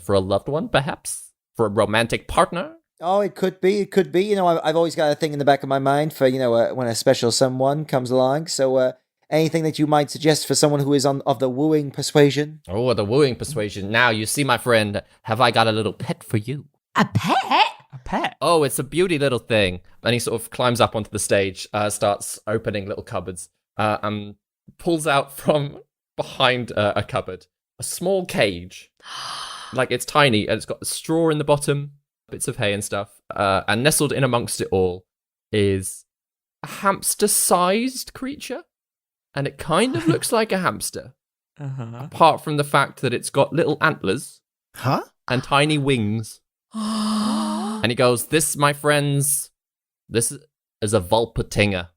loved one, perhaps? For a romantic partner? Oh, it could be. It could be. You know, I've always got a thing in the back of my mind for, you know, when a special someone comes along. So, anything that you might suggest for someone who is of the wooing persuasion? Oh, the wooing persuasion. Now, you see, my friend, have I got a little pet for you? A pet? A pet? Oh, it's a beauty little thing. And he sort of climbs up onto the stage, starts opening little cupboards, and pulls out from behind a cupboard a small cage. Like, it's tiny, and it's got straw in the bottom, bits of hay and stuff. And nestled in amongst it all is a hamster-sized creature. And it kind of looks like a hamster. Apart from the fact that it's got little antlers. Huh? And tiny wings. And he goes, this, my friends, this is a Vulpatinger.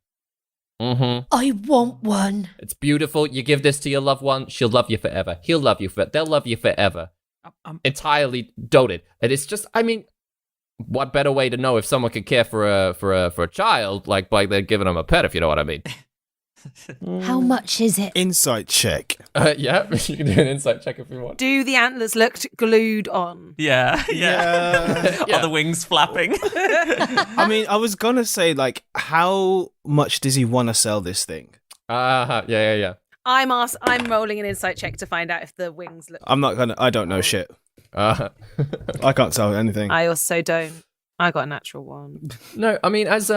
Mm-hmm. I want one. It's beautiful. You give this to your loved one, she'll love you forever. He'll love you forever. They'll love you forever. Entirely doted. And it's just, I mean, what better way to know if someone could care for a child like by giving them a pet, if you know what I mean? How much is it? Insight check. Yeah, you can do an insight check if you want. Do the antlers look glued on? Yeah. Yeah. Are the wings flapping? I mean, I was gonna say, like, how much does he want to sell this thing? Yeah. I'm rolling an insight check to find out if the wings look. I don't know shit. I can't sell anything. I also don't. I got a natural one. No, I mean, as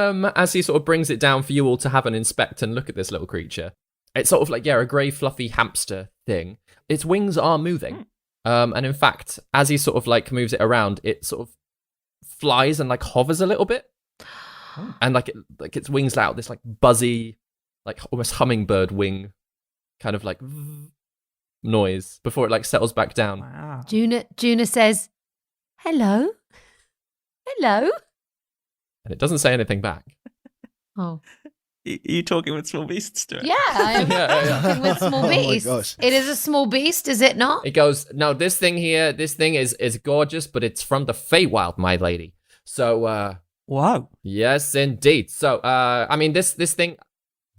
he sort of brings it down for you all to have an inspect and look at this little creature, it's sort of like, a grey fluffy hamster thing. Its wings are moving. And in fact, as he sort of like moves it around, it sort of flies and like hovers a little bit. And like its wings let out this like buzzy, like almost hummingbird wing kind of like noise before it like settles back down. Wow. Juna says, hello? Hello? And it doesn't say anything back. Oh. Are you talking with small beasts to it? Yeah, I'm talking with small beasts. Oh my gosh. It is a small beast, is it not? It goes, no, this thing is gorgeous, but it's from the Feywild, my lady. So, Whoa. yes, indeed. So, I mean, this thing,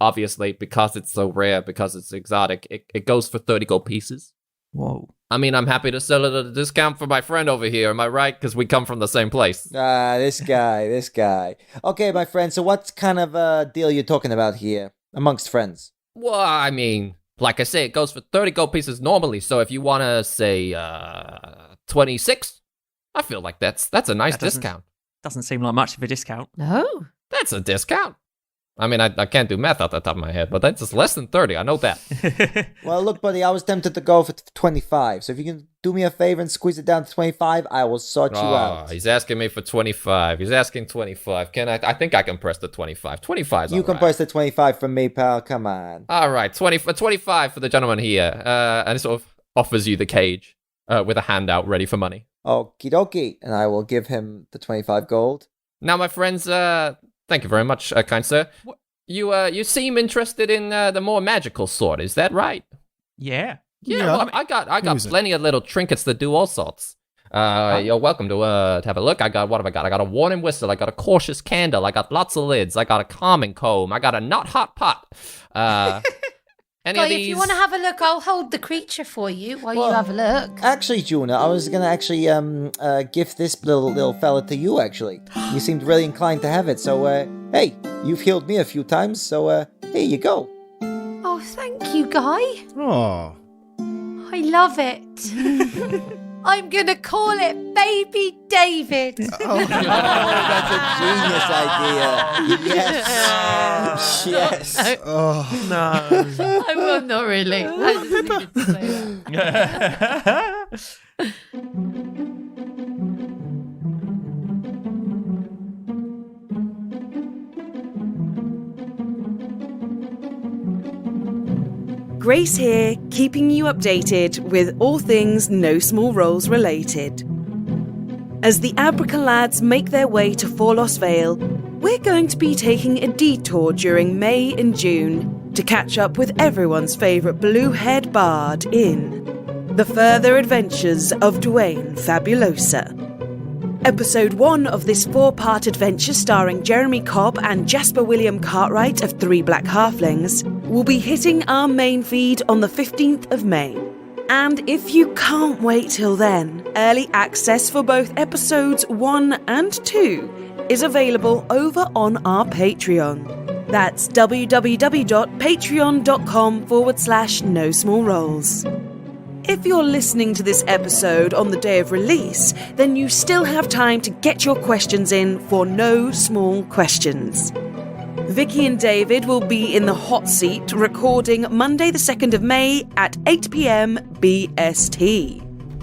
obviously, because it's so rare, because it's exotic, it goes for 30 gold pieces. Whoa. I mean, I'm happy to sell it at a discount for my friend over here. Am I right? Because we come from the same place. This guy. Okay, my friend, so what kind of deal you talking about here amongst friends? Well, I mean, like I say, it goes for 30 gold pieces normally. So if you want to say 26, I feel like that's a nice discount. Doesn't seem like much of a discount. No. That's a discount. I mean, I can't do math off the top of my head, but that's just less than 30. I know that. Well, look, buddy, I was tempted to go for 25. So if you can do me a favor and squeeze it down to 25, I will sort you out. He's asking me for 25. He's asking 25. I think I can press the 25. 25 is You all can right. press the 25 from me, pal. Come on. All right, 25 for the gentleman here. And it sort of offers you the cage with a hand out ready for money. Okie dokie. And I will give him the 25 gold. Now, my friends, thank you very much, kind sir. You seem interested in the more magical sort. Is that right? Yeah. Yeah. Well, I got plenty of little trinkets that do all sorts. You're welcome to have a look. What have I got? I got a warning whistle. I got a cautious candle. I got lots of lids. I got a calming comb. I got a not hot pot. Any Guy, of these? if you want to have a look, I'll hold the creature for you while you have a look. Actually, Juna, I was gonna actually gift this little fella to you. Actually, you seemed really inclined to have it. So, hey, you've healed me a few times, so here you go. Oh, thank you, Guy. Oh. I love it. I'm going to call it Baby David. Oh, that's a genius idea. Yes. Yes. Oh. No. I will not really. I just needed to say that. Grace here, keeping you updated with all things No Small Roles related. As the Abraca lads make their way to Forlos Vail, we're going to be taking a detour during May and June to catch up with everyone's favourite blue-haired bard in The Further Adventures of Dwayne Fabulosa. Episode 1 of this 4-part adventure starring Jeremy Cobb and Jasper William Cartwright of Three Black Halflings will be hitting our main feed on the 15th of May. And if you can't wait till then, early access for both episodes 1 and 2 is available over on our Patreon. That's www.patreon.com/No Small Roles. If you're listening to this episode on the day of release, then you still have time to get your questions in for No Small Questions. Vicky and David will be in the hot seat recording Monday the 2nd of May at 8 p.m. BST.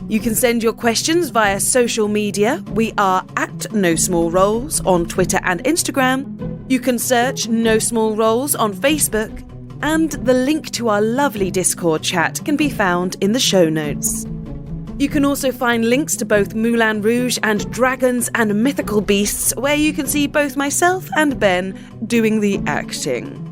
You can send your questions via social media. We are at No Small Roles on Twitter and Instagram. You can search No Small Roles on Facebook. And the link to our lovely Discord chat can be found in the show notes. You can also find links to both Moulin Rouge and Dragons and Mythical Beasts, where you can see both myself and Ben doing the acting.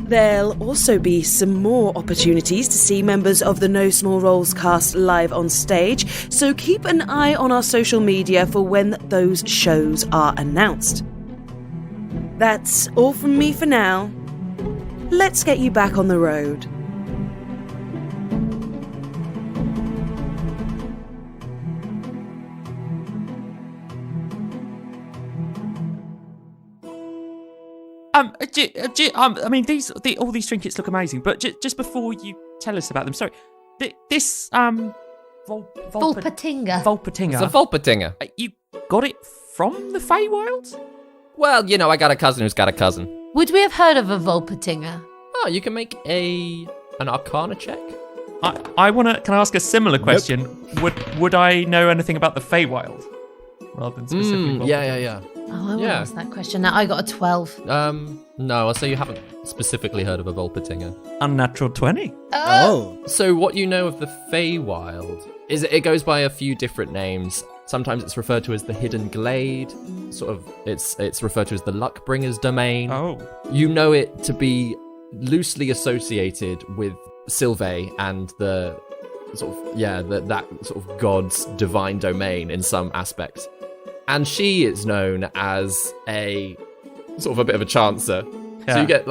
There'll also be some more opportunities to see members of the No Small Roles cast live on stage, so keep an eye on our social media for when those shows are announced. That's all from me for now. Let's get you back on the road. I mean, all these trinkets look amazing, but just before you tell us about them, sorry, this Volpatinga. Volpatinga. It's a Volpatinga. You got it from the Feywild? Well, I got a cousin who's got a cousin. Would we have heard of a Volpatinga? Oh, you can make an Arcana check. Can I ask a similar question? Nope. Would I know anything about the Feywild? Rather than specifically Yeah. Oh, I will ask that question. Now, I got a 12. No, I'll say you haven't specifically heard of a Volpatinga. Unnatural 20. Oh. So what you know of the Feywild is it goes by a few different names. Sometimes it's referred to as the Hidden Glade. Sort of, it's referred to as the Luckbringer's Domain. Oh. You know it to be loosely associated with Sylvain and the sort of that sort of god's divine domain in some aspects. And she is known as a sort of a bit of a chancer. Yeah. So you get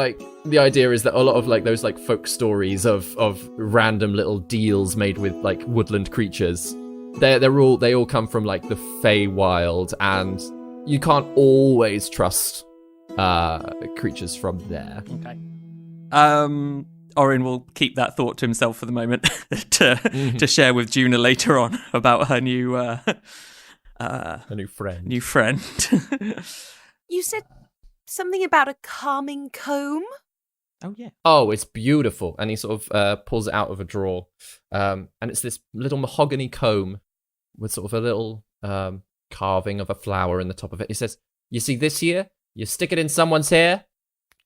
the idea is that a lot of those folk stories of random little deals made with woodland creatures. They all come from the Feywild, and you can't always trust creatures from there. Okay. Orin will keep that thought to himself for the moment to share with Juna later on about her new a new friend. New friend. You said something about a calming comb? Oh, yeah. Oh, it's beautiful. And he sort of pulls it out of a drawer. And it's this little mahogany comb with sort of a little carving of a flower in the top of it. He says, you see this here? You stick it in someone's hair,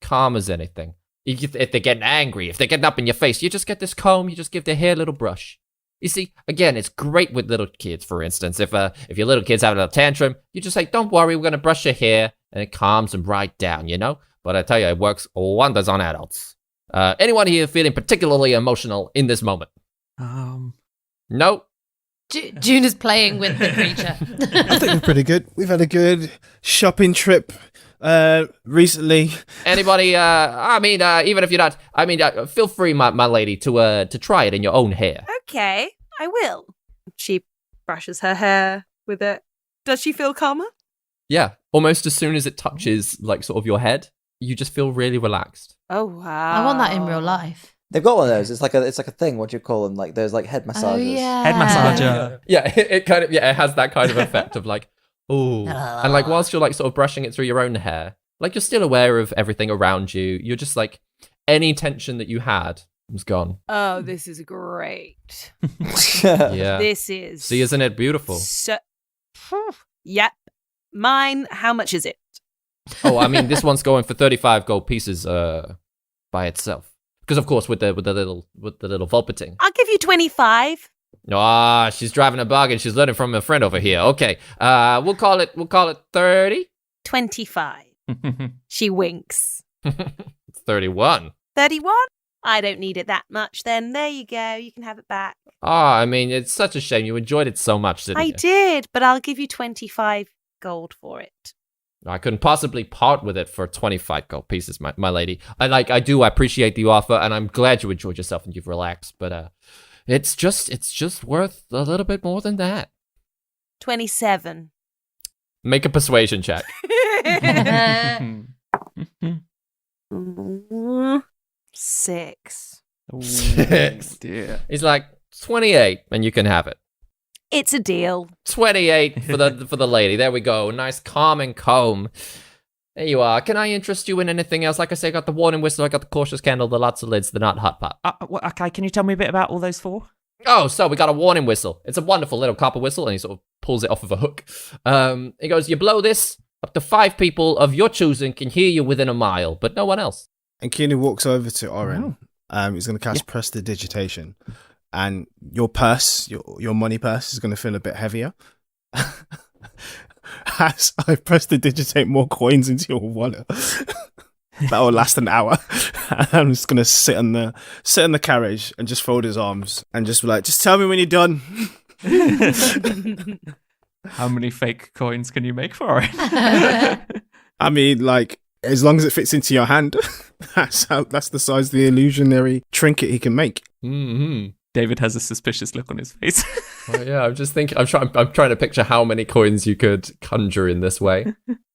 calm as anything. If they're getting angry, if they're getting up in your face, you just get this comb, you just give their hair a little brush. You see, again, it's great with little kids, for instance. If your little kid's having a tantrum, you just say, don't worry, we're going to brush your hair, and it calms them right down, but I tell you, it works wonders on adults. Anyone here feeling particularly emotional in this moment? No? June is playing with the creature. I think we're pretty good. We've had a good shopping trip recently. Anybody? Even if you're not, feel free, my lady, to try it in your own hair. Okay, I will. She brushes her hair with it. Does she feel calmer? Yeah, almost as soon as it touches, like, sort of your head, you just feel really relaxed. Oh wow! I want that in real life. They've got one of those. It's like a thing. What do you call them? Like there's like head massagers. Oh, yeah. Head massager. Yeah, it has that kind of effect of like, ooh, and like whilst you're like sort of brushing it through your own hair, like you're still aware of everything around you. You're just like, any tension that you had was gone. Oh, this is great. Yeah, This is. See, isn't it beautiful? So, yep. Mine. How much is it? Oh, I mean, this one's going for 35 gold pieces by itself. Because of course, with the little Volpiting. I'll give you 25. Ah, she's driving a bargain. She's learning from a friend over here. Okay, we'll call it 30. 25. She winks. It's 31. 31? I don't need it that much then. There you go. You can have it back. Ah, I mean, it's such a shame. You enjoyed it so much, didn't you? I did, but I'll give you 25 gold for it. I couldn't possibly part with it for 25 gold pieces, my lady. I do appreciate the offer, and I'm glad you enjoyed yourself and you've relaxed, but it's just worth a little bit more than that. 27. Make a persuasion check. 6. 6. Dear. He's like, 28, and you can have it. It's a deal. 28 for the lady. There we go. Nice calming comb. There you are. Can I interest you in anything else? Like I say, I got the warning whistle, I got the cautious candle, the lots of lids, the nut hot pot. Okay, can you tell me a bit about all those 4? Oh, so we got a warning whistle. It's a wonderful little copper whistle, and he sort of pulls it off of a hook. He goes, you blow this, up to 5 people of your choosing can hear you within a mile, but no one else. And Keanu walks over to Oren. He's going to cast Prestidigitation. And your purse, your money purse, is going to feel a bit heavier. As I prestidigitate more coins into your wallet. That will last an hour. I'm just going to sit in the carriage and just fold his arms and just be like, just tell me when you're done. How many fake coins can you make for it? I mean, like, as long as it fits into your hand, that's the size of the illusionary trinket he can make. Mm-hmm. David has a suspicious look on his face. Well, yeah, I'm just thinking. I'm trying to picture how many coins you could conjure in this way.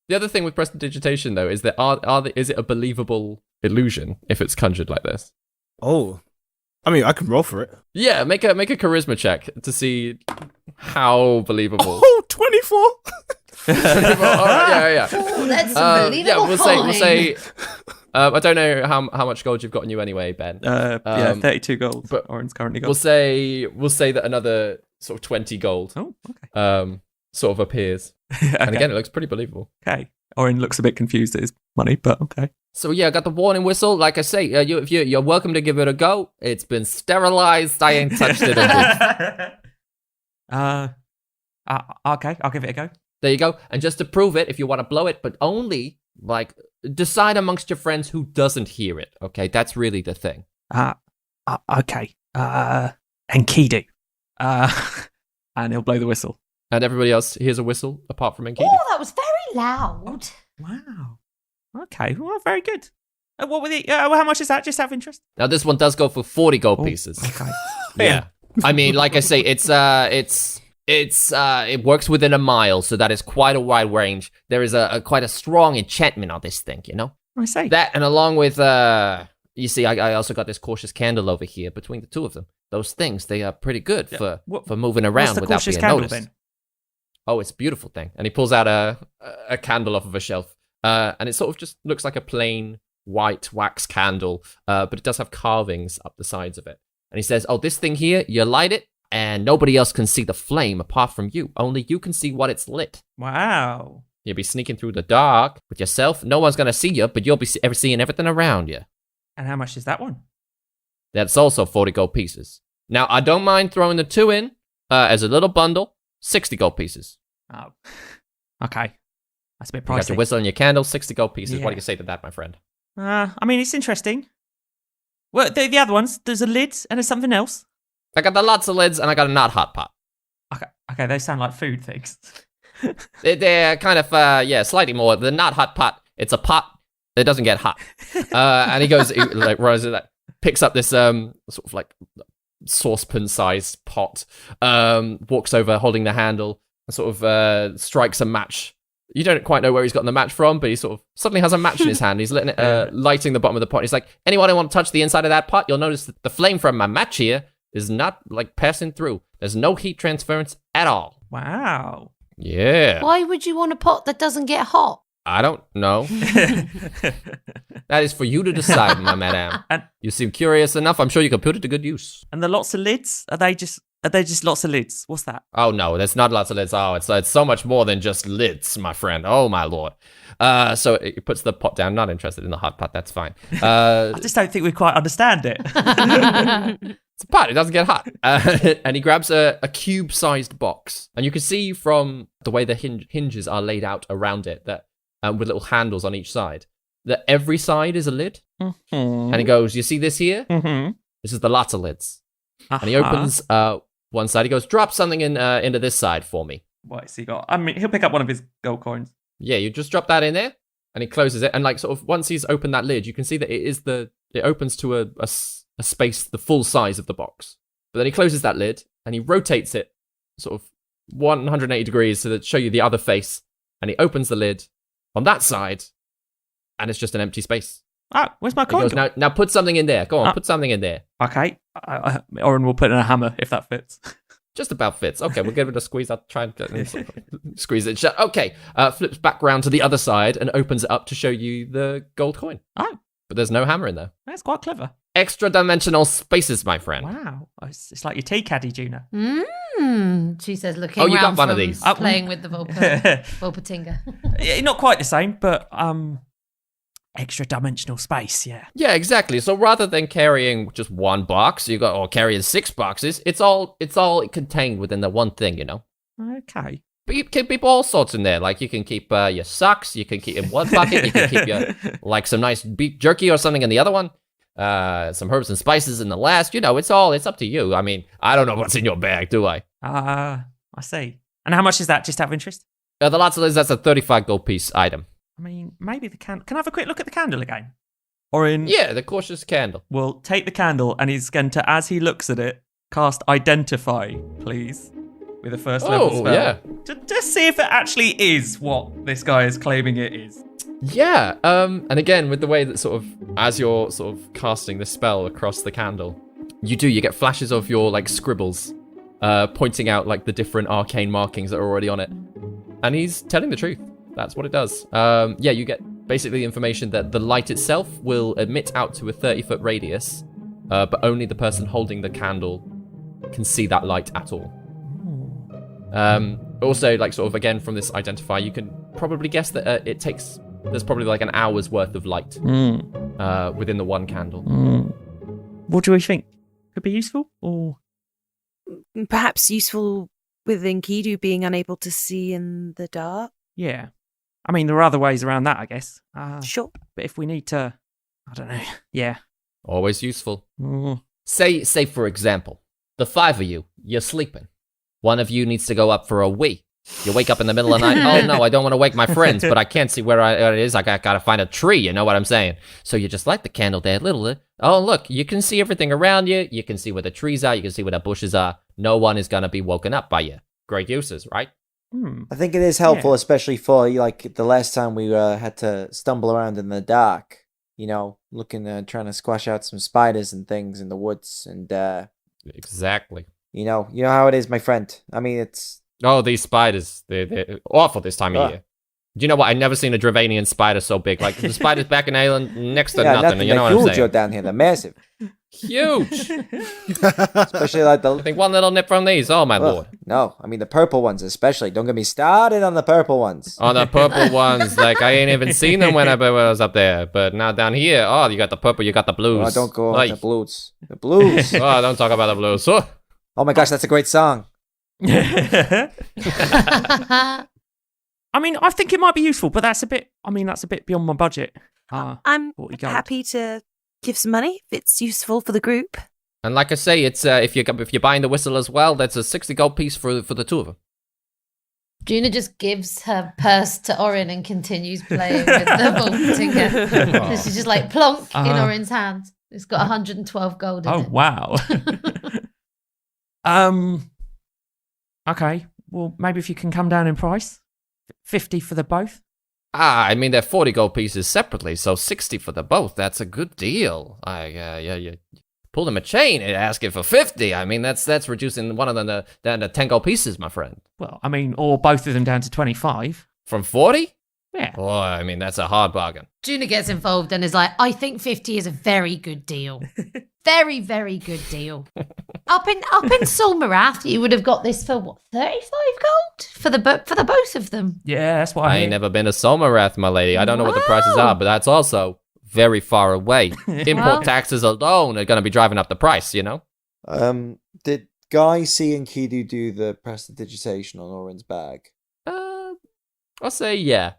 The other thing with prestidigitation, though, is that is it a believable illusion if it's conjured like this? Oh, I mean, I can roll for it. Yeah, make a charisma check to see how believable. Oh, 24. All right, yeah. Oh, that's unbelievable. Yeah, we'll say. I don't know how much gold you've got on you anyway, Ben. 32 gold. But Oren's currently got. We'll say that another sort of 20 gold. Oh, okay. Sort of appears, Okay. and again, it looks pretty believable. Okay. Oren looks a bit confused at his money, but okay. So yeah, I got the warning whistle. Like I say, you're welcome to give it a go. It's been sterilized. I ain't touched it a week. Okay, I'll give it a go. There you go. And just to prove it, if you want to blow it, but only like decide amongst your friends who doesn't hear it. Okay, that's really the thing. Okay. Enkidu. And he'll blow the whistle. And everybody else hears a whistle apart from Enkidu. Oh, that was very loud. Wow. Okay. Well, very good. What were the? How much is that? Just out of interest. Now this one does go for 40 gold pieces. Okay. Yeah. I mean, like I say, it works within a mile, so that is quite a wide range. There is quite a strong enchantment on this thing, you know? I see. That, and along with, you see, I also got this cautious candle over here between the two of them. Those things, they are pretty good for moving around without being noticed. Then? Oh, it's a beautiful thing. And he pulls out a candle off of a shelf. And it sort of just looks like a plain white wax candle, but it does have carvings up the sides of it. And he says, oh, this thing here, you light it, and nobody else can see the flame apart from you. Only you can see what it's lit. Wow. You'll be sneaking through the dark with yourself. No one's going to see you, but you'll be seeing everything around you. And how much is that one? That's also 40 gold pieces. Now, I don't mind throwing the 2 in as a little bundle. 60 gold pieces. Oh. Okay. That's a bit You got your pricey. whistle and your candle, 60 gold pieces. Yeah. What do you say to that, my friend? I mean, it's interesting. Well, the other ones, there's a lid and there's something else. I got the lots of lids and I got a not hot pot. Okay, those sound like food things. They're kind of, slightly more. The not hot pot, it's a pot that doesn't get hot. And he goes, picks up this sort of like saucepan-sized pot, walks over holding the handle, and sort of strikes a match. You don't quite know where he's gotten the match from, but he sort of suddenly has a match in his hand. He's lighting the bottom of the pot. He's like, anyone who want to touch the inside of that pot, you'll notice that the flame from my match here is not like passing through. There's no heat transference at all. Wow. Yeah. Why would you want a pot that doesn't get hot? I don't know. That is for you to decide, my madam. You seem curious enough. I'm sure you can put it to good use. And the lots of lids, are they just lots of lids? What's that? Oh, no, there's not lots of lids. Oh, it's so much more than just lids, my friend. Oh, my lord. So it puts the pot down. Not interested in the hot pot. That's fine. I just don't think we quite understand it. It's a pot. It doesn't get hot. And he grabs a cube-sized box. And you can see from the way the hinges are laid out around it, that with little handles on each side, that every side is a lid. Mm-hmm. And he goes, you see this here? Mm-hmm. This is the lots of lids. And he opens one side. He goes, drop something into this side for me. What's he got? I mean, he'll pick up one of his gold coins. Yeah, you just drop that in there. And he closes it. And like sort of once he's opened that lid, you can see that it opens to a space the full size of the box. But then he closes that lid and he rotates it sort of 180 degrees to show you the other face. And he opens the lid on that side and it's just an empty space. Oh, where's my He coin? goes, now put something in there. Go on, put something in there. Okay. Oren will put in a hammer if that fits. Just about fits. Okay, we'll give it a squeeze. I'll try and squeeze it shut. Okay, flips back round to the other side and opens it up to show you the gold coin. Oh. But there's no hammer in there. That's quite clever. Extra dimensional spaces, my friend. Wow. It's like your tea caddy, Juna. She says, looking Oh, you got round one of from these. playing with the Volpatinga. Yeah, not quite the same, but extra dimensional space, yeah. Yeah, exactly. So rather than carrying just one box, or carrying 6 boxes, it's all contained within the one thing, you know. Okay. But you can keep all sorts in there. Like you can keep your socks, you can keep in one bucket, you can keep your some nice beef jerky or something in the other one. Some herbs and spices in the last. You know, it's up to you. I mean, I don't know what's in your bag, do I? I see. And how much is that, just out of interest? The lots of lids, that's a 35 gold piece item. I mean, maybe the candle. Can I have a quick look at the candle again? Or in... Yeah, the cautious candle. Well, take the candle and he's going to, as he looks at it, cast Identify, please. With a first level spell. Yeah. Just see if it actually is what this guy is claiming it is. Yeah, and again, with the way that sort of, as you're sort of casting this spell across the candle, you get flashes of your, like, scribbles, pointing out, like, the different arcane markings that are already on it. And he's telling the truth. That's what it does. Yeah, you get basically the information that the light itself will emit out to a 30-foot radius, but only the person holding the candle can see that light at all. Also, like, sort of, again, from this Identify, you can probably guess that there's probably like an hour's worth of light within the one candle. What do we think? Could be useful? Or perhaps useful with Enkidu being unable to see in the dark? Yeah. I mean, there are other ways around that, I guess. Sure. But if we need to, I don't know. Yeah. Always useful. Say, for example, the 5 of you, you're sleeping. One of you needs to go up for a wee. You wake up in the middle of the night. Oh, no, I don't want to wake my friends, but I can't see where it is. I got to find a tree. You know what I'm saying? So you just light the candle there a little. Oh, look, you can see everything around you. You can see where the trees are. You can see where the bushes are. No one is going to be woken up by you. Great uses, right? I think it is helpful, especially for, like, the last time we had to stumble around in the dark. You know, trying to squash out some spiders and things in the woods. And, exactly. You know how it is, my friend. I mean, it's... Oh, these spiders, they're awful this time of year. Do you know what? I've never seen a Dravanian spider so big. Like, the spiders back in Ireland, next to nothing. You know what I'm saying? They're huge down here. They're massive. Huge. Especially like I think one little nip from these. Oh, my lord. No, I mean the purple ones especially. Don't get me started on the purple ones. Oh, the purple ones. Like, I ain't even seen them when I was up there. But now down here, oh, you got the purple, you got the blues. Oh, don't go on the blues. The blues. Oh, don't talk about the blues. Oh my gosh, that's a great song. I mean, I think it might be useful, but that's a bit beyond my budget. I'm 40 gold. happy to give some money if it's useful for the group. And like I say, it's if you're buying the whistle as well, that's a 60 gold piece for the two of them. Juna just gives her purse to Orin and continues playing with the vaulting. So she's just like plonk in Orin's hand. It's got 112 gold in it. Oh, wow. Okay. Well, maybe if you can come down in price. 50 for the both. I mean, they're 40 gold pieces separately, so 60 for the both. That's a good deal. You pull them a chain and ask it for 50. I mean, that's reducing one of them down to 10 gold pieces, my friend. Well, I mean, or both of them down to 25. From 40? Yeah. Boy, I mean, that's a hard bargain. Juna gets involved and is like, I think 50 is a very good deal. Very, very good deal. Up in Solmarath, you would have got this for what, 35 gold for the both of them. Yeah, that's what I ain't never been to Somarath, my lady. I don't know what the prices are, but that's also very far away. Import taxes alone are going to be driving up the price, you know? Did Guy, C, and Kidu do the prestidigitation on Orin's bag? I'll say yeah.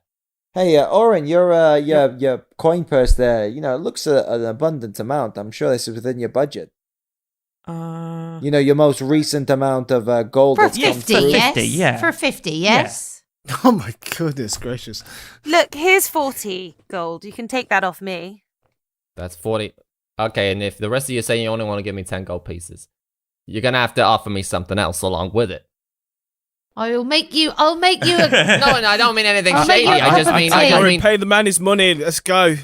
Hey, Orin, your coin purse there, it looks an abundant amount. I'm sure this is within your budget. Your most recent amount of gold For that's come 50, through. yes. 50, yeah. For 50, yes. Yeah. Oh my goodness gracious. Look, here's 40 gold. You can take that off me. That's 40. Okay, and if the rest of you are saying you only want to give me 10 gold pieces, you're going to have to offer me something else along with it. I'll make you a... No, I don't mean anything I'll make shady. you a I just cup of mean, tea. I Orin, mean, pay the man his money. Let's go.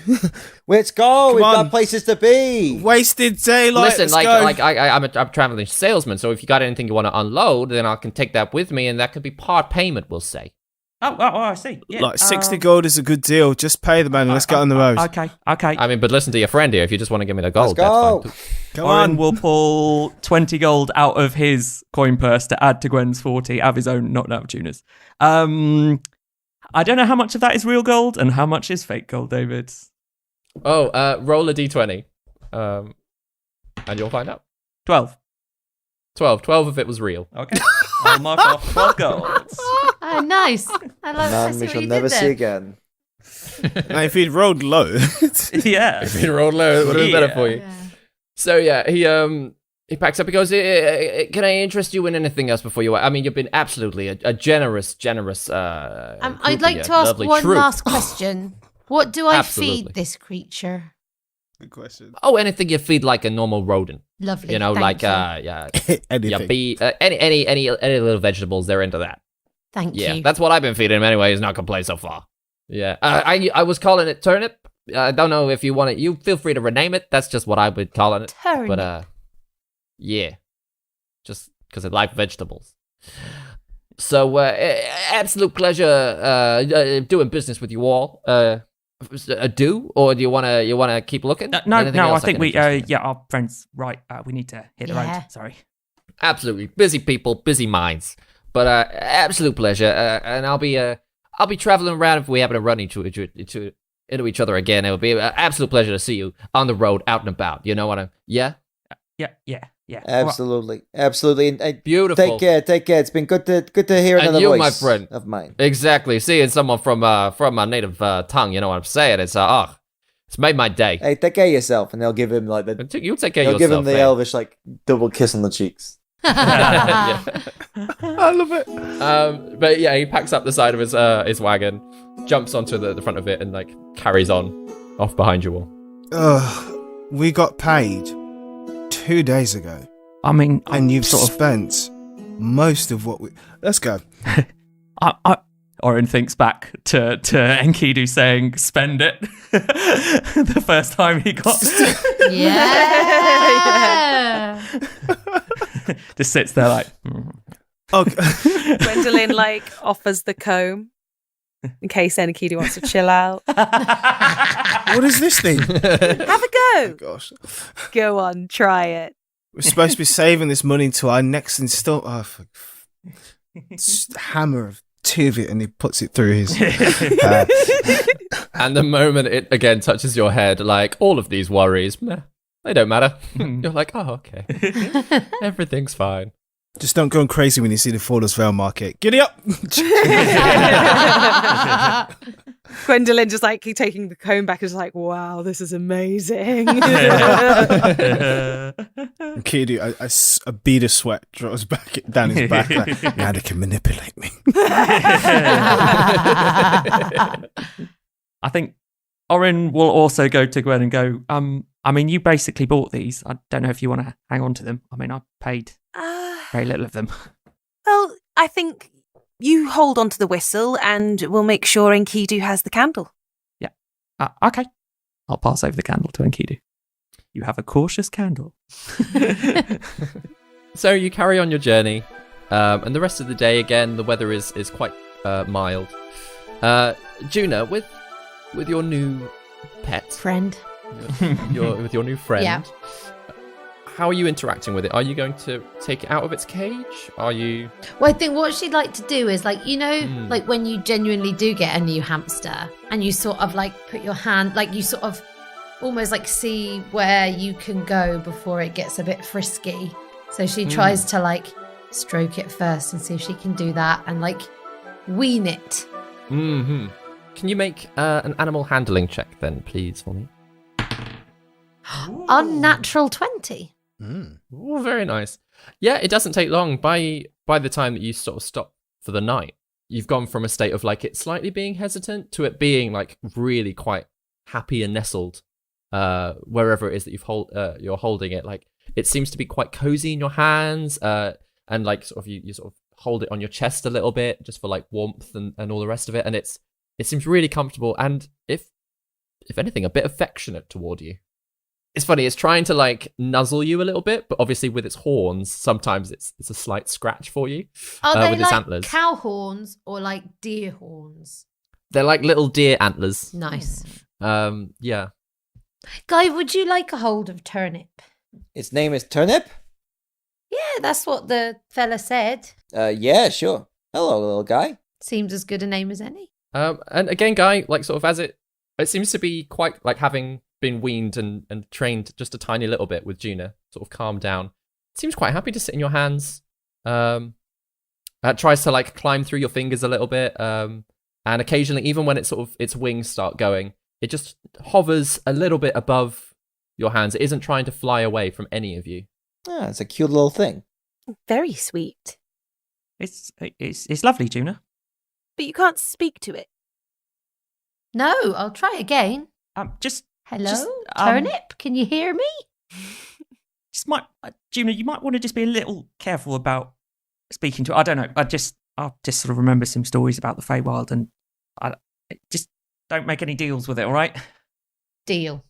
Let's go. Come We've on. got places to be. Wasted daylight. listen, Let's go. I'm a traveling salesman, so if you got anything you want to unload, then I can take that with me, and that could be part payment, we'll say. Oh, I see. Yeah, Like 60 gold is a good deal. Just pay the man and let's get on the road. Okay. I mean, but listen to your friend here. If you just want to give me the gold, Let's go. that's fine. Come Orin on. will pull 20 gold out of his coin purse to add to Gwen's 40 out of his own, not out of Tuna's. I don't know how much of that is real gold and how much is fake gold, David. Oh, roll a d20, and you'll find out. 12. 12 of it was real. Okay. I'll mark off 12 gold. Oh, nice. I love Man, that. we shall never see again. Now, if he'd rolled low, Yeah. If you rolled low, it would have been better for you. Yeah. So yeah, he packs up. He goes, "Can I interest you in anything else before you?" I mean, you've been absolutely a generous. I'd like group to ask lovely one troop. last question. What do I Absolutely. feed this creature? good question. Oh, anything you feed like a normal rodent. Lovely. You know, thank like you. Anything. any little vegetables. They're into that. Thank Yeah, you. that's what I've been feeding him anyway. He's not complained so far. Yeah, I was calling it turnip. I don't know if you want it. You feel free to rename it. That's just what I would call it. Turnip. But yeah, just because I like vegetables. So absolute pleasure doing business with you all. Do or do you wanna keep looking? No. Anything I else think can we. interest you? Yeah, our friends. Right. We need to hit the Yeah. road. Sorry. Absolutely busy people, busy minds. But absolute pleasure. And I'll be traveling around if we happen to run into each other again. It would be an absolute pleasure to see you on the road, out and about. You know what I'm? Yeah. Yeah. Absolutely. And, Beautiful. Take care. It's been good to hear And another you, voice my friend. of mine. Exactly. Seeing someone from my native tongue, you know what I'm saying? It's it's made my day. Hey, take care of yourself, and they'll give him like the. You take care They'll of give yourself. him the man. elvish like double kiss on the cheeks. Yeah. I love it. But yeah, he packs up the side of his wagon, jumps onto the front of it, and like carries on off behind you all. We got paid 2 days ago, I mean, and you've sort of. spent most of what we. Let's go. Orin thinks back to Enkidu saying, "Spend it." The first time he got. Yeah. Just sits there like. Okay. Gwendolyn offers the comb in case Enkidu wants to chill out. What is this thing? Have a Oh go. gosh. Go on, try it. We're supposed to be saving this money to our next install. Hammer of two of it, and he puts it through his. And the moment it again touches your head, like all of these worries, meh, they don't matter. You're like, oh, okay, everything's fine. Just don't go crazy when you see the Forlos Vail market. Giddy up! Gwendolyn just like taking the comb back and just like, wow, this is amazing. Kidu, a bead of sweat draws back down his back. Like, now they can manipulate me. I think Orin will also go to Gwen and go, I mean, you basically bought these. I don't know if you want to hang on to them. I mean, I paid very little of them. Well, I think you hold on to the whistle and we'll make sure Enkidu has the candle. Yeah. Okay. I'll pass over the candle to Enkidu. You have a cautious candle. So you carry on your journey, and the rest of the day, again, the weather is quite mild. Juna, with your new pet Friend. with your new friend. Yeah. How are you interacting with it? Are you going to take it out of its cage? Are you... Well, I think what she'd like to do is like, like when you genuinely do get a new hamster and you sort of like put your hand, like you sort of almost like see where you can go before it gets a bit frisky. So she tries to like stroke it first and see if she can do that and like wean it. Mm-hmm. Can you make an animal handling check then, please, for me? Unnatural 20. Oh, very nice. Yeah, it doesn't take long. By the time that you sort of stop for the night, you've gone from a state of like it slightly being hesitant to it being like really quite happy and nestled wherever it is that you're holding it. Like it seems to be quite cozy in your hands, and like sort of you sort of hold it on your chest a little bit just for like warmth and all the rest of it, and it seems really comfortable and if anything a bit affectionate toward you. It's funny, it's trying to like nuzzle you a little bit, but obviously with its horns, sometimes it's a slight scratch for you. Are they with like its antlers. cow horns or like deer horns? They're like little deer antlers. Nice. Yeah. Guy, would you like a hold of Turnip? Its name is Turnip? Yeah, that's what the fella said. Yeah, sure. Hello, little guy. Seems as good a name as any. And again, Guy, like sort of as it seems to be quite like having been weaned and trained just a tiny little bit with Juna, sort of calmed down. It seems quite happy to sit in your hands. Tries to like climb through your fingers a little bit. And occasionally, even when its wings start going, it just hovers a little bit above your hands. It isn't trying to fly away from any of you. Ah, it's a cute little thing. Very sweet. It's lovely, Juna. But you can't speak to it. No, I'll try again. Hello, Turnip, can you hear me? Juna, you might want to just be a little careful about speaking to it. I don't know. I'll just sort of remember some stories about the Feywild and just don't make any deals with it, all right? Deal.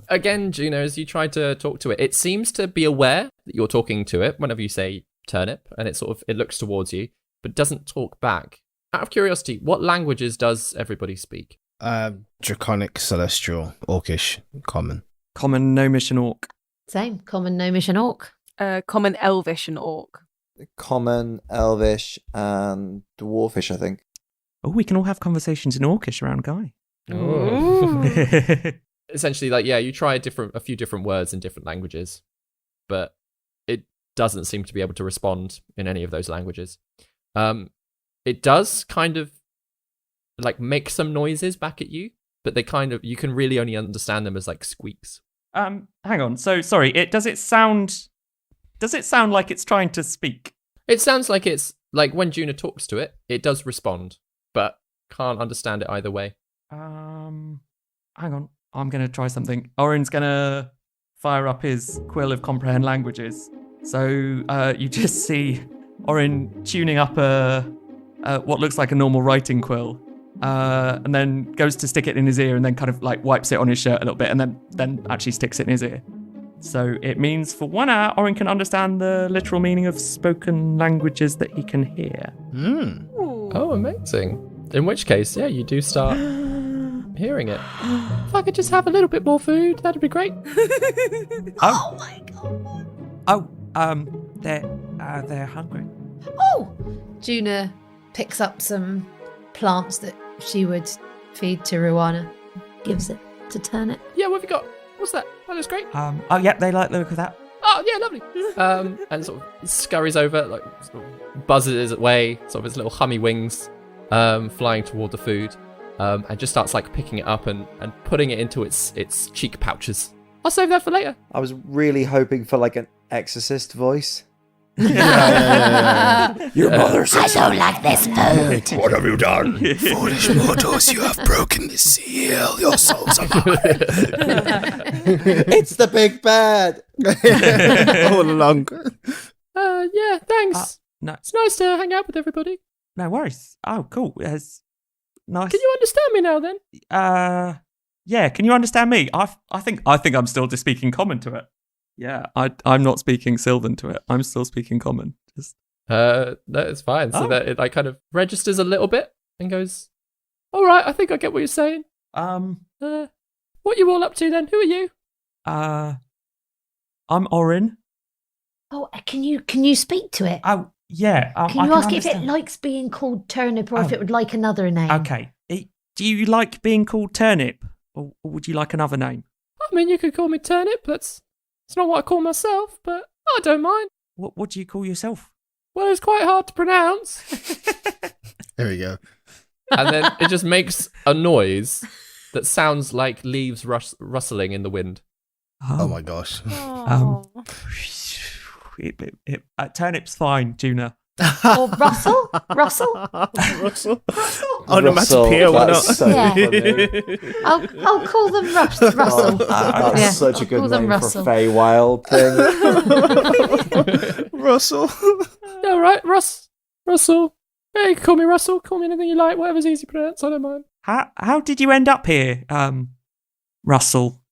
Again, Juna, as you try to talk to it, it seems to be aware that you're talking to it whenever you say Turnip, and it looks towards you, but doesn't talk back. Out of curiosity, what languages does everybody speak? Draconic, Celestial, Orcish, Common. Common, Gnomish, and Orc. Same. Common, Gnomish, and Orc. Common, Elvish, and Orc. Common, Elvish, and Dwarfish, I think. Oh, we can all have conversations in Orcish around Guy. Oh. Essentially, like, yeah, you try a few different words in different languages, but it doesn't seem to be able to respond in any of those languages. It does kind of like make some noises back at you, but you can really only understand them as like squeaks. Hang on. So sorry. Does it sound like it's trying to speak? It sounds like it's like when Juna talks to it, it does respond, but can't understand it either way. Hang on. I'm gonna try something. Orin's gonna fire up his quill of comprehend languages. So you just see Orin tuning up what looks like a normal writing quill, and then goes to stick it in his ear and then kind of like wipes it on his shirt a little bit and then actually sticks it in his ear. So it means for 1 hour, Orin can understand the literal meaning of spoken languages that he can hear. Oh, amazing. In which case, yeah, you do start hearing it. If I could just have a little bit more food, that'd be great. Oh my god. Oh, they're hungry. Oh, Juna picks up some plants that she would feed to Ruana, gives it to Turnip. Yeah, what have you got? What's that? That looks great. Oh, yeah, they like the look of that. oh yeah, lovely. And sort of scurries over, like sort of buzzes away, sort of his little hummy wings, flying toward the food, and just starts like picking it up and putting it into its cheek pouches. I'll save that for later. I was really hoping for like an exorcist voice. Your mother says, I don't like this food. "What have you done? Foolish mortals, you have broken the seal. Your souls are mine." It's the big bad. All along. Yeah, thanks. No, It's nice to hang out with everybody. no worries. Oh, cool. It's nice. Can you understand me now then? Yeah. Can you understand me? I think I'm still just speaking common to it. Yeah, I'm not speaking Sylvan to it. I'm still speaking common. Just No, it's fine. So that it like kind of registers a little bit and goes, all right, I think I get what you're saying. What you all up to then? Who are you? I'm Orin. Oh, can you speak to it? Oh, yeah. Can you ask if it likes being called Turnip or if it would like another name? Okay. Do you like being called Turnip, or would you like another name? I mean, you could call me Turnip. It's not what I call myself, but I don't mind. What do you call yourself? Well, it's quite hard to pronounce. There we go. And then it just makes a noise that sounds like leaves rustling in the wind. Oh my gosh. Turnip's fine, Juna. Or Russell? Russell? Russell. Onomatopoeia, why not? That's so Yeah. funny. I'll call them Russell. That's Yeah, such a I'll good call them name for a Russell. Feywild thing. Russell. Yeah, all right, Russell. Yeah, you can call me Russell. Call me anything you like. Whatever's easy to pronounce. I don't mind. How did you end up here, Russell?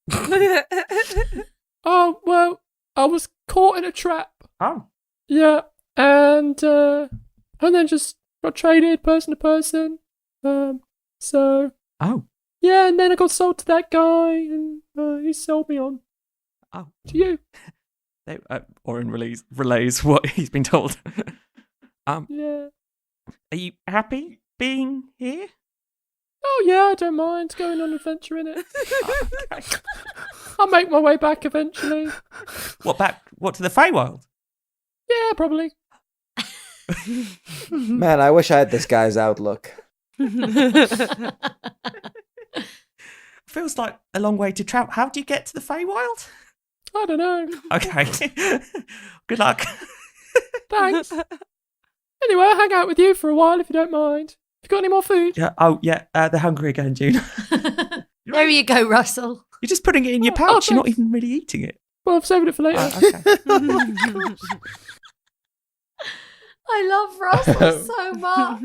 Oh, well, I was caught in a trap. Oh. Yeah, and then just got traded person to person. So Oh. yeah, and then I got sold to that guy, and he sold me on Oh. to you. Orin relays what he's been told. Yeah. Are you happy being here? Oh yeah, I don't mind going on an adventure in it. Okay. I'll make my way back eventually. What to the Feywild? Yeah, probably. Man, I wish I had this guy's outlook. Feels like a long way to travel. How do you get to the Feywild? I don't know. Okay. Good luck. Thanks. Anyway, I'll hang out with you for a while if you don't mind. You got any more food? Yeah. Oh, yeah. They're hungry again, June. There you go, Russell. You're just putting it in your pouch. You're not even really eating it. Well, I'm saving it for later. Okay. I love Russell so much.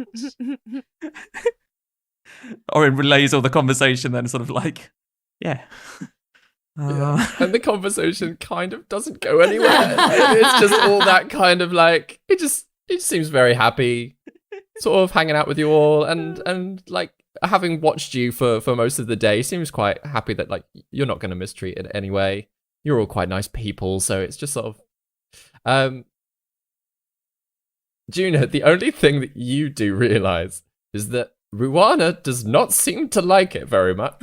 Orin relays all the conversation then sort of like, yeah. Yeah. And the conversation kind of doesn't go anywhere. It's just all that kind of like, it just seems very happy, sort of hanging out with you all, and like having watched you for most of the day, seems quite happy that like you're not going to mistreat it anyway. You're all quite nice people, so it's just sort of Juna, the only thing that you do realize is that Ruana does not seem to like it very much.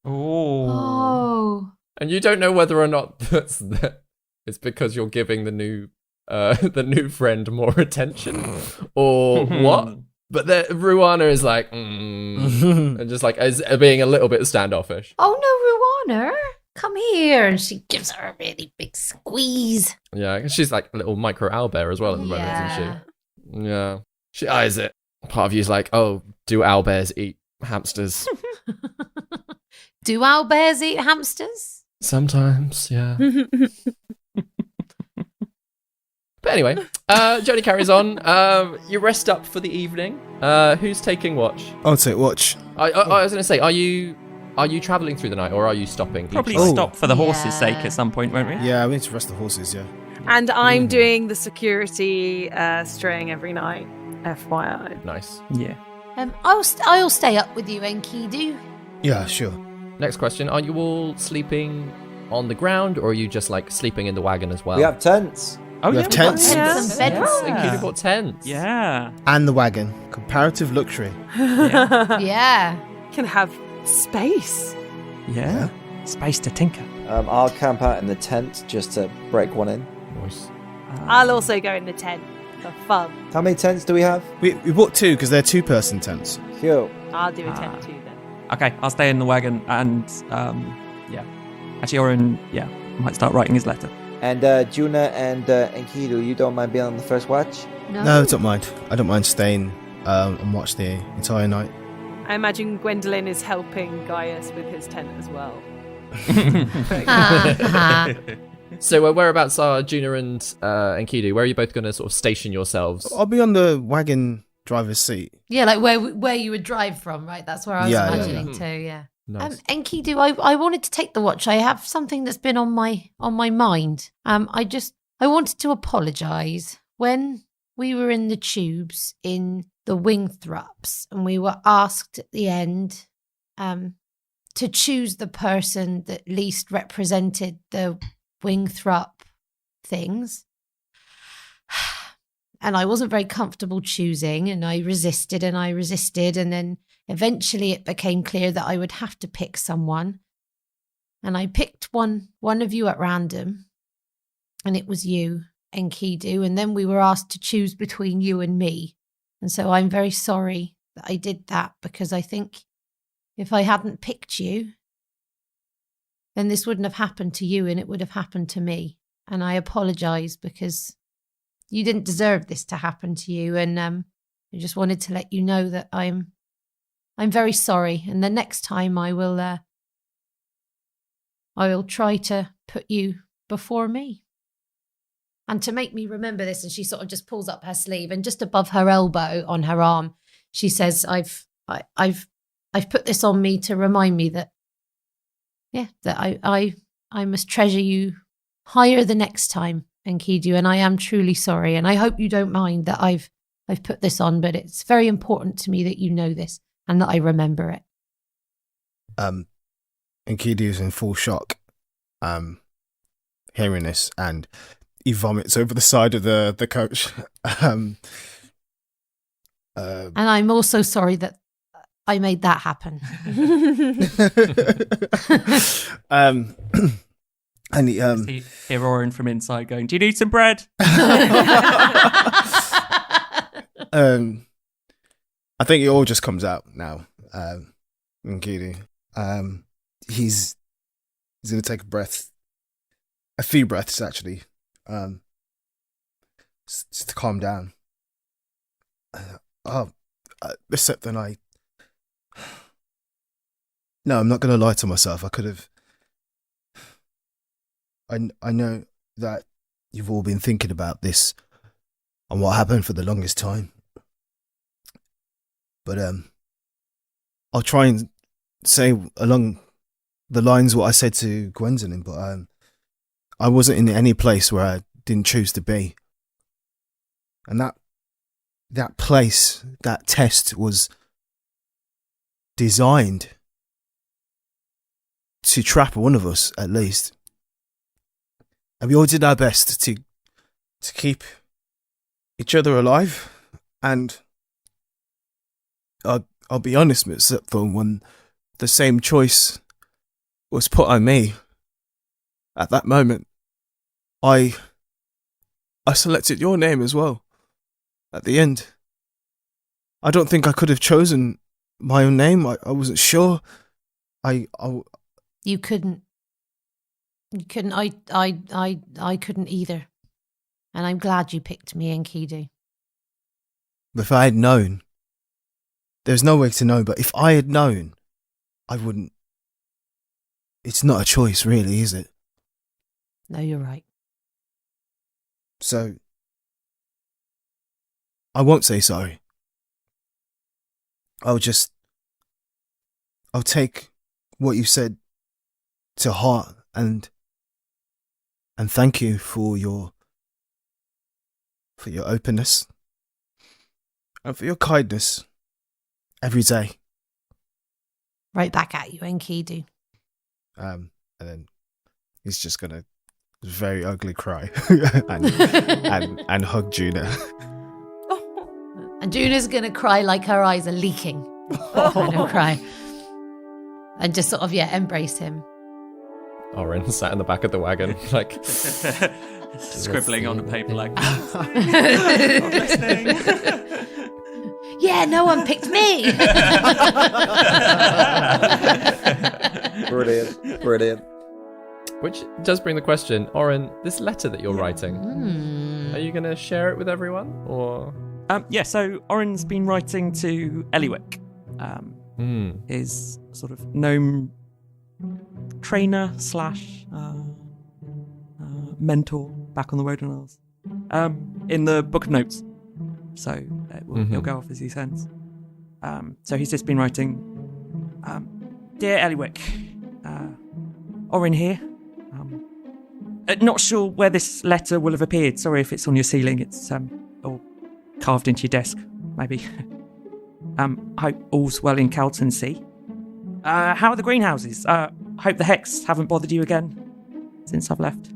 Oh. And you don't know whether or not it's because you're giving the new friend more attention or what. But Ruana is like, and just like is being a little bit standoffish. Oh no, Ruana, come here. And she gives her a really big squeeze. Yeah, she's like a little micro owlbear as well at the moment, isn't she? Yeah. She eyes it. Part of you's like, oh, do owlbears eat hamsters? Do owlbears eat hamsters? Sometimes, yeah. But anyway, journey carries on. You rest up for the evening. Who's taking watch? I'll take watch. I was going to say, are you traveling through the night or are you stopping? Probably each night? stop for the horse's Yeah. sake at some point, won't we? Yeah, we need to rest the horses, yeah. And I'm doing the security straying every night, FYI. Nice. Yeah. I'll stay up with you, Enkidu. Yeah, sure. Next question: are you all sleeping on the ground or are you just like sleeping in the wagon as well? We have tents. Oh, We yeah. have tents. Tents and bedrolls. Including what tents? Yeah. And the wagon. Comparative luxury. Yeah. Can have space. Yeah. space to tinker. I'll camp out in the tent just to break one in. Nice. I'll also go in the tent for fun. How many tents do we have? We bought 2 because they're 2-person tents. Cool. I'll do a tent too then. Okay, I'll stay in the wagon and, Actually, Oren, might start writing his letter. And Juna and Enkidu, you don't mind being on the first watch? No, I don't mind. I don't mind staying and watch the entire night. I imagine Gwendolyn is helping Gaius with his tent as well. So whereabouts are Juna and Enkidu? Where are you both going to sort of station yourselves? I'll be on the wagon driver's seat. Yeah, like where you would drive from, right? That's where I was imagining too. Yeah. Nice. Enkidu, I wanted to take the watch. I have something that's been on my mind. I wanted to apologise when we were in the tubes in the Wingthrups, and we were asked at the end to choose the person that least represented the Wingthrup things. And I wasn't very comfortable choosing, and I resisted, and then eventually it became clear that I would have to pick someone. And I picked one of you at random, and it was you, Enkidu, and then we were asked to choose between you and me. And so I'm very sorry that I did that, because I think if I hadn't picked you, then this wouldn't have happened to you, and it would have happened to me. And I apologise, because you didn't deserve this to happen to you, and I just wanted to let you know that I'm very sorry, and the next time I will try to put you before me. And to make me remember this, and she sort of just pulls up her sleeve, and just above her elbow on her arm, she says, I've put this on me to remind me that I must treasure you higher the next time, Enkidu, and I am truly sorry, and I hope you don't mind that I've put this on, but it's very important to me that you know this and that I remember it. Enkidu's in full shock, hearing this, and he vomits over the side of the coach. And I'm also sorry that I made that happen. And he, hear Oren from inside going, "Do you need some bread?" I think it all just comes out now. Enkidu, he's gonna take a few breaths actually, just to calm down. Except then no, I'm not gonna lie to myself. I could have. I know that you've all been thinking about this and what happened for the longest time. But I'll try and say along the lines what I said to Gwendolyn, but I wasn't in any place where I didn't choose to be. And that place, that test was designed to trap one of us at least. And we all did our best to keep each other alive. And I'll be honest, Miss Thorn, when the same choice was put on me, at that moment, I selected your name as well. At the end, I don't think I could have chosen my own name. I wasn't sure. You couldn't. You couldn't. I couldn't either. And I'm glad you picked me, Enkidu. If I had known, there's no way to know, but if I had known, I wouldn't. It's not a choice, really, is it? No, you're right. So, I won't say sorry. I'll take what you said to heart and thank you for your openness and for your kindness every day. Right back at you, Enkidu. And then he's just gonna very ugly cry and hug Juna. And Juna's gonna cry like her eyes are leaking. Kind of cry. And just sort of, embrace him. Oren sat in the back of the wagon, like scribbling on a paper like, not listening. Yeah, no one picked me. Brilliant. Which does bring the question, Oren, this letter that you're writing, are you going to share it with everyone, or? Yeah, so Oren's been writing to Eliwick, his sort of gnome trainer / mentor back on the Woden Isles, in the Book of Notes. So he'll go off as he sends. So he's just been writing, Dear Eliwick, Oren here. Not sure where this letter will have appeared. Sorry if it's on your ceiling. It's or carved into your desk, maybe. Hope all's well in Calton Sea. How are the greenhouses? Hope the Hex haven't bothered you again since I've left.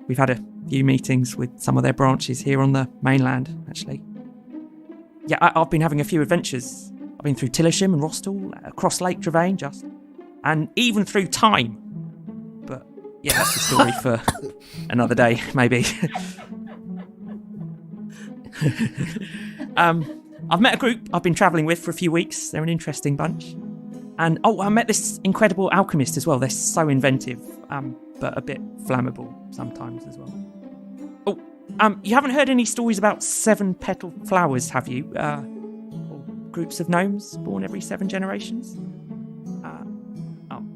We've had a few meetings with some of their branches here on the mainland, actually. Yeah, I've been having a few adventures. I've been through Tillisham and Rostal, across Lake Trevane, and even through Time. But yeah, that's a story for another day, maybe. I've met a group I've been travelling with for a few weeks. They're an interesting bunch. And I met this incredible alchemist as well. They're so inventive, but a bit flammable sometimes as well. You haven't heard any stories about 7-petaled flowers, have you? Or groups of gnomes born every 7 generations?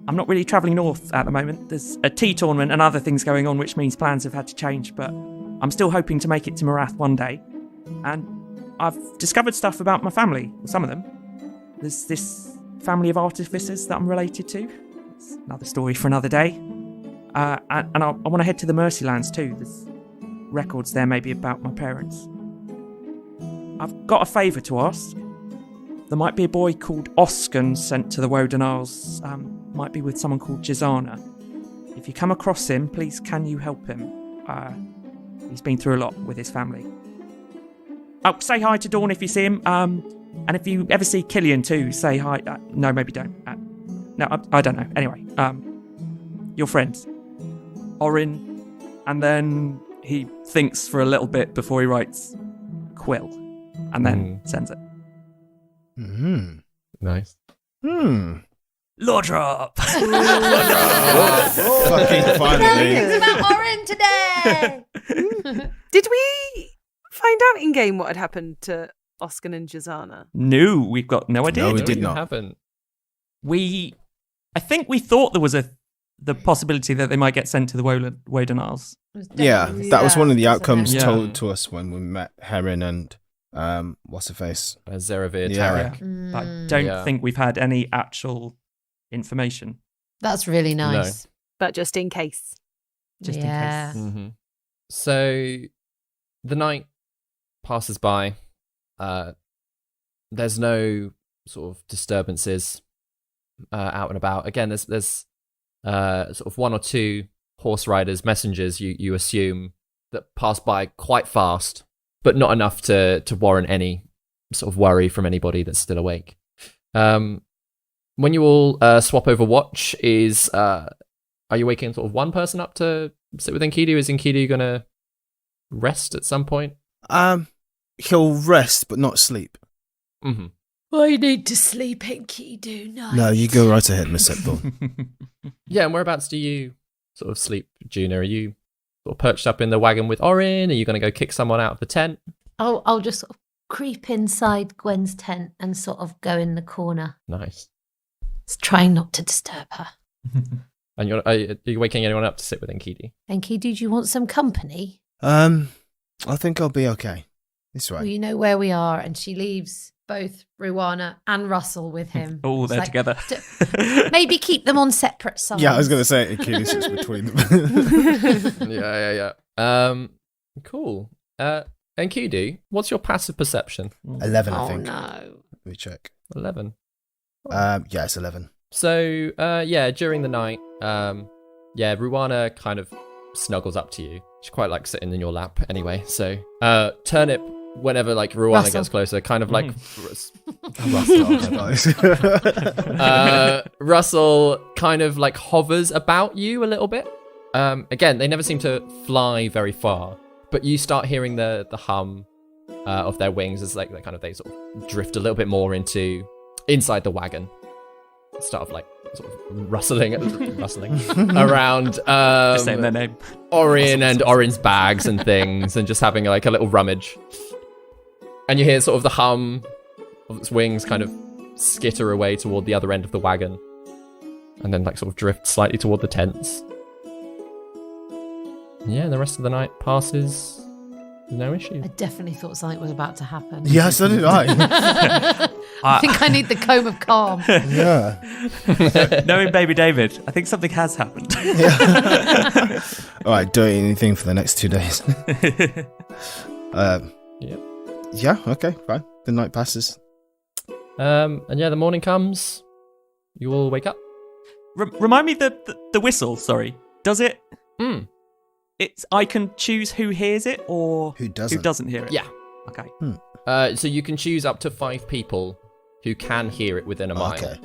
I'm not really travelling north at the moment. There's a tea tournament and other things going on, which means plans have had to change, but I'm still hoping to make it to Morath one day. And I've discovered stuff about my family, or some of them. There's this family of artificers that I'm related to. It's another story for another day. And I want to head to the Mercylands too. There's records there maybe about my parents. I've got a favour to ask. There might be a boy called Oscan sent to the Woden Isles. Might be with someone called Jazana. If you come across him, please can you help him? He's been through a lot with his family. Oh, say hi to Dawn if you see him. And if you ever see Killian too, say hi. No, maybe don't. No, I don't know. Anyway, your friends. Orin. And then he thinks for a little bit before he writes Quill. And then sends it. Nice. Lordrop! Fucking finally. Things about Orin today. Did we find out in game what had happened to Oscar and Jazana? No, we've got no idea. No, we did you not. Haven't. I think we thought there was the possibility that they might get sent to the Woden Isles. Yeah, that was one of the outcomes Yeah. told to us when we met Heron and what's her face? Zeravir Yeah. Tarek. But I don't think we've had any actual information. That's really nice. But just in case. Just in case. Mm-hmm. So the night passes by. There's no sort of disturbances out and about. Again, there's sort of 1 or 2 horse riders, messengers, you assume, that pass by quite fast, but not enough to warrant any sort of worry from anybody that's still awake. When you all swap over watch, are you waking sort of one person up to sit with Enkidu? Is Enkidu going to rest at some point? He'll rest, but not sleep. Mm-hmm. I need to sleep, Enkidu. No, you go right ahead, Miss Epthorne. Yeah, and whereabouts do you sort of sleep, Juna? Are you sort of perched up in the wagon with Orin? Are you going to go kick someone out of the tent? I'll just sort of creep inside Gwen's tent and sort of go in the corner. Nice. Just trying not to disturb her. And are you waking anyone up to sit with Enkidu? Enkidu, do you want some company? I think I'll be okay. This way. Well, you know where we are, and she leaves both Ruana and Russell with him. Oh, It's they're like, together. Maybe keep them on separate sides. Yeah, I was going to say Achilles is between them. Yeah. Cool. Enkidu, what's your passive perception? 11, I Oh, think. no. Let me check. 11. Yeah, it's 11. So, during the night, Ruana kind of snuggles up to you. She quite likes sitting in your lap anyway. So, Turnip whenever like Ruana Russell. gets closer, kind of like Russell kind of like hovers about you a little bit. Again, they never seem to fly very far, but you start hearing the hum of their wings as like they sort of drift a little bit more inside the wagon. Start of like sort of rustling around Just saying their name. Orin and Orin's bags and things, and just having like a little rummage. And you hear sort of the hum of its wings kind of skitter away toward the other end of the wagon, and then like sort of drift slightly toward the tents. Yeah, the rest of the night passes. No issue. I definitely thought something was about to happen. Yeah, so did I. I think I need the comb of calm. Yeah. Knowing Baby David, I think something has happened. Yeah. All right, don't eat anything for the next 2 days. Yep. Yeah, okay, fine. The night passes. And yeah, the morning comes. You all wake up. Remind me the whistle. Sorry, does it? Mm. I can choose who hears it or Who doesn't? Who doesn't hear it? Yeah. Okay. So you can choose up to 5 people who can hear it within a mile. Okay.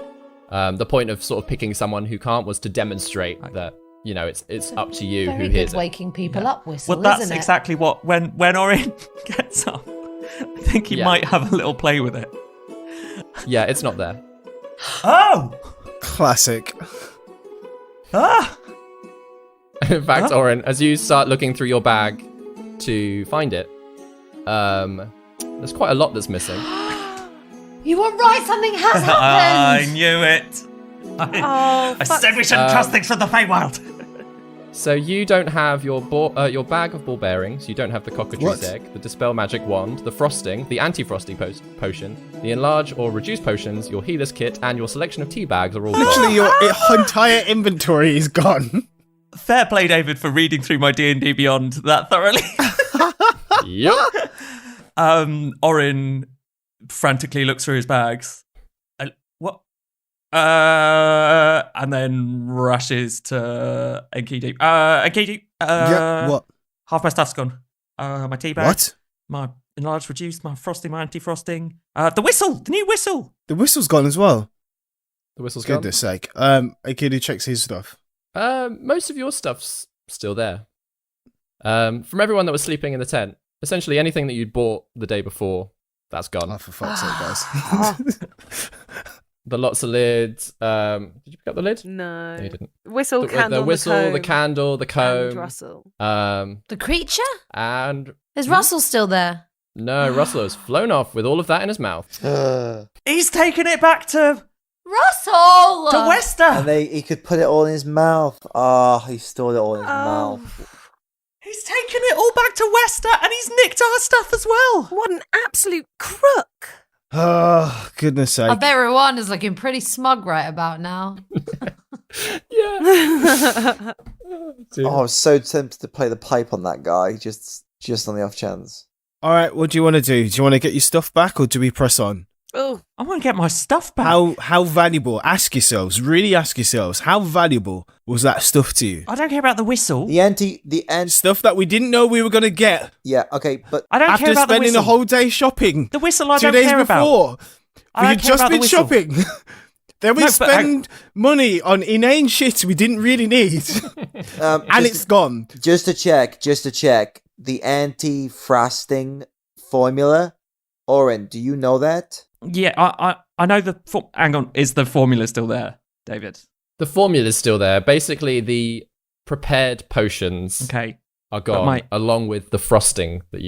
The point of sort of picking someone who can't was to demonstrate that, you know, it's up to you Very who hears good it. waking people up whistle, Well, that's isn't it? exactly what when Orin gets up, I think he might have a little play with it. Yeah, it's not there. Oh! Classic. Ah! In fact, Orin, as you start looking through your bag to find it, there's quite a lot that's missing. You were right, something has I happened! knew it. I said we shouldn't trust things from the Feywild. So you don't have your bag of ball bearings, you don't have the cockatrice egg, the dispel magic wand, the frosting, the anti-frosting potion, the enlarge or reduce potions, your healer's kit, and your selection of tea bags are all gone. Literally, your entire inventory is gone. Fair play, David, for reading through my D&D Beyond that thoroughly. Yep. Orin frantically looks through his bags. What? And then rushes to Enkidu. Enkidu. Yeah, what? Half my stuff's gone. My tea bag. What? My enlarged, reduced, my frosting, my anti-frosting. The whistle, the new whistle. The whistle's gone as well. The whistle's gone. Goodness sake. Akidu checks his stuff. Most of your stuff's still there. From everyone that was sleeping in the tent, essentially anything that you'd bought the day before, that's gone. Oh, for fuck's sake, guys. The lots of lids. Did you pick up the lid? No. No, you didn't. Whistle, candle, the whistle, the candle, the comb. And Russell. The creature? And Is Russell still there? no, Russell has flown off with all of that in his mouth. He's taken it back to Russell! Wester. And he could put it all in his mouth. He stored it all in his mouth. He's taken it all back to Wester, and he's nicked our stuff as well. What an absolute crook. Oh, goodness sake. I bet Rwanda's looking pretty smug right about now. Yeah. I was so tempted to play the pipe on that guy, just on the off chance. All right, what do you want to do? Do you want to get your stuff back, or do we press on? Oh, I want to get my stuff back. How valuable? Ask yourselves. Really ask yourselves. How valuable was that stuff to you? I don't care about the whistle. The anti. Stuff that we didn't know we were going to get. Yeah, okay, but I don't After care about the spending whistle. a whole day shopping. The whistle I 2 don't days care before. about. I don't We'd care just about the been whistle. shopping. Then we No, but spend money on inane shit we didn't really need. And it's gone. just to check, the anti-frosting formula. Oren, do you know that? Yeah, I know the... hang on, is the formula still there, David? The formula's still there. Basically, the prepared potions Okay. are gone, along with the frosting that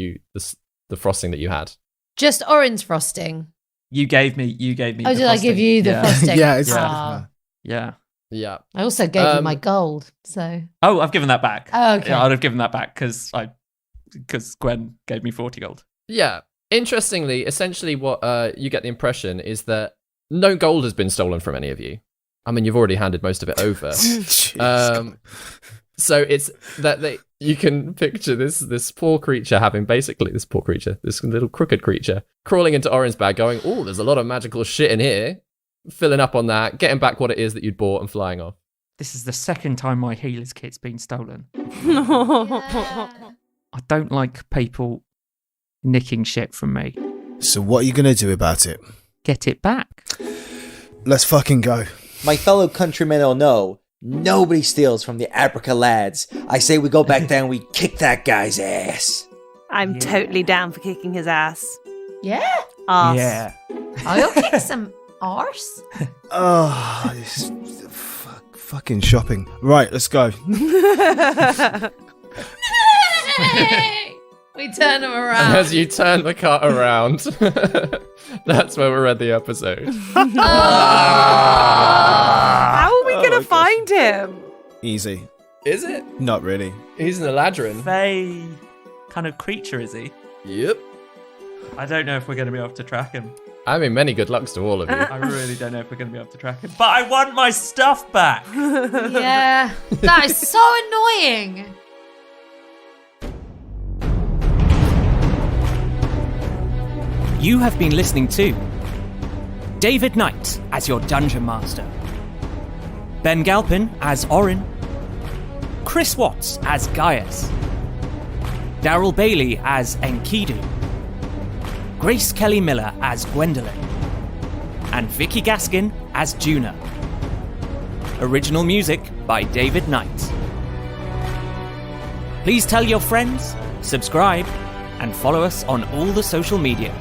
the frosting that you had. Just orange frosting. You gave me. Oh, the did I frosting. give you the Yeah. frosting? Yeah, it's Ah. Yeah. Yeah. I also gave you my gold, so... Oh, I've given that back. Oh, okay. Yeah, I'd have given that back because Gwen gave me 40 gold. Yeah. Interestingly, essentially what you get the impression is that no gold has been stolen from any of you. I mean, you've already handed most of it over. Jeez. So it's that you can picture this poor creature having basically this little crooked creature crawling into Orin's bag going, oh, there's a lot of magical shit in here, filling up on that, getting back what it is that you'd bought and flying off. This is the second time my healer's kit's been stolen. Yeah. I don't like people nicking shit from me. So what are you going to do about it? Get it back. Let's fucking go. My fellow countrymen will know, nobody steals from the Aprica lads. I say we go back down, we kick that guy's ass. I'm totally down for kicking his ass. Yeah. Arse. Yeah. I'll kick some arse. Oh, this fucking shopping. Right, let's go. We turn him And around. as you turn the cart around, that's where we'll end the episode. How are we going to find him? Easy. Is it? Not really. He's an Eladrin. Fae kind of creature, is he? Yep. I don't know if we're going to be able to track him. I mean, many good lucks to all of you. I really don't know if we're going to be able to track him. But I want my stuff back. Yeah. That is so annoying. You have been listening to David Knight as your Dungeon Master, Ben Galpin as Orin, Chris Watts as Gaius, Daryl Bailey as Enkidu, Grace Kelly Miller as Gwendolyn, and Vicky Gaskin as Juna. Original music by David Knight. Please tell your friends, subscribe, and follow us on all the social media.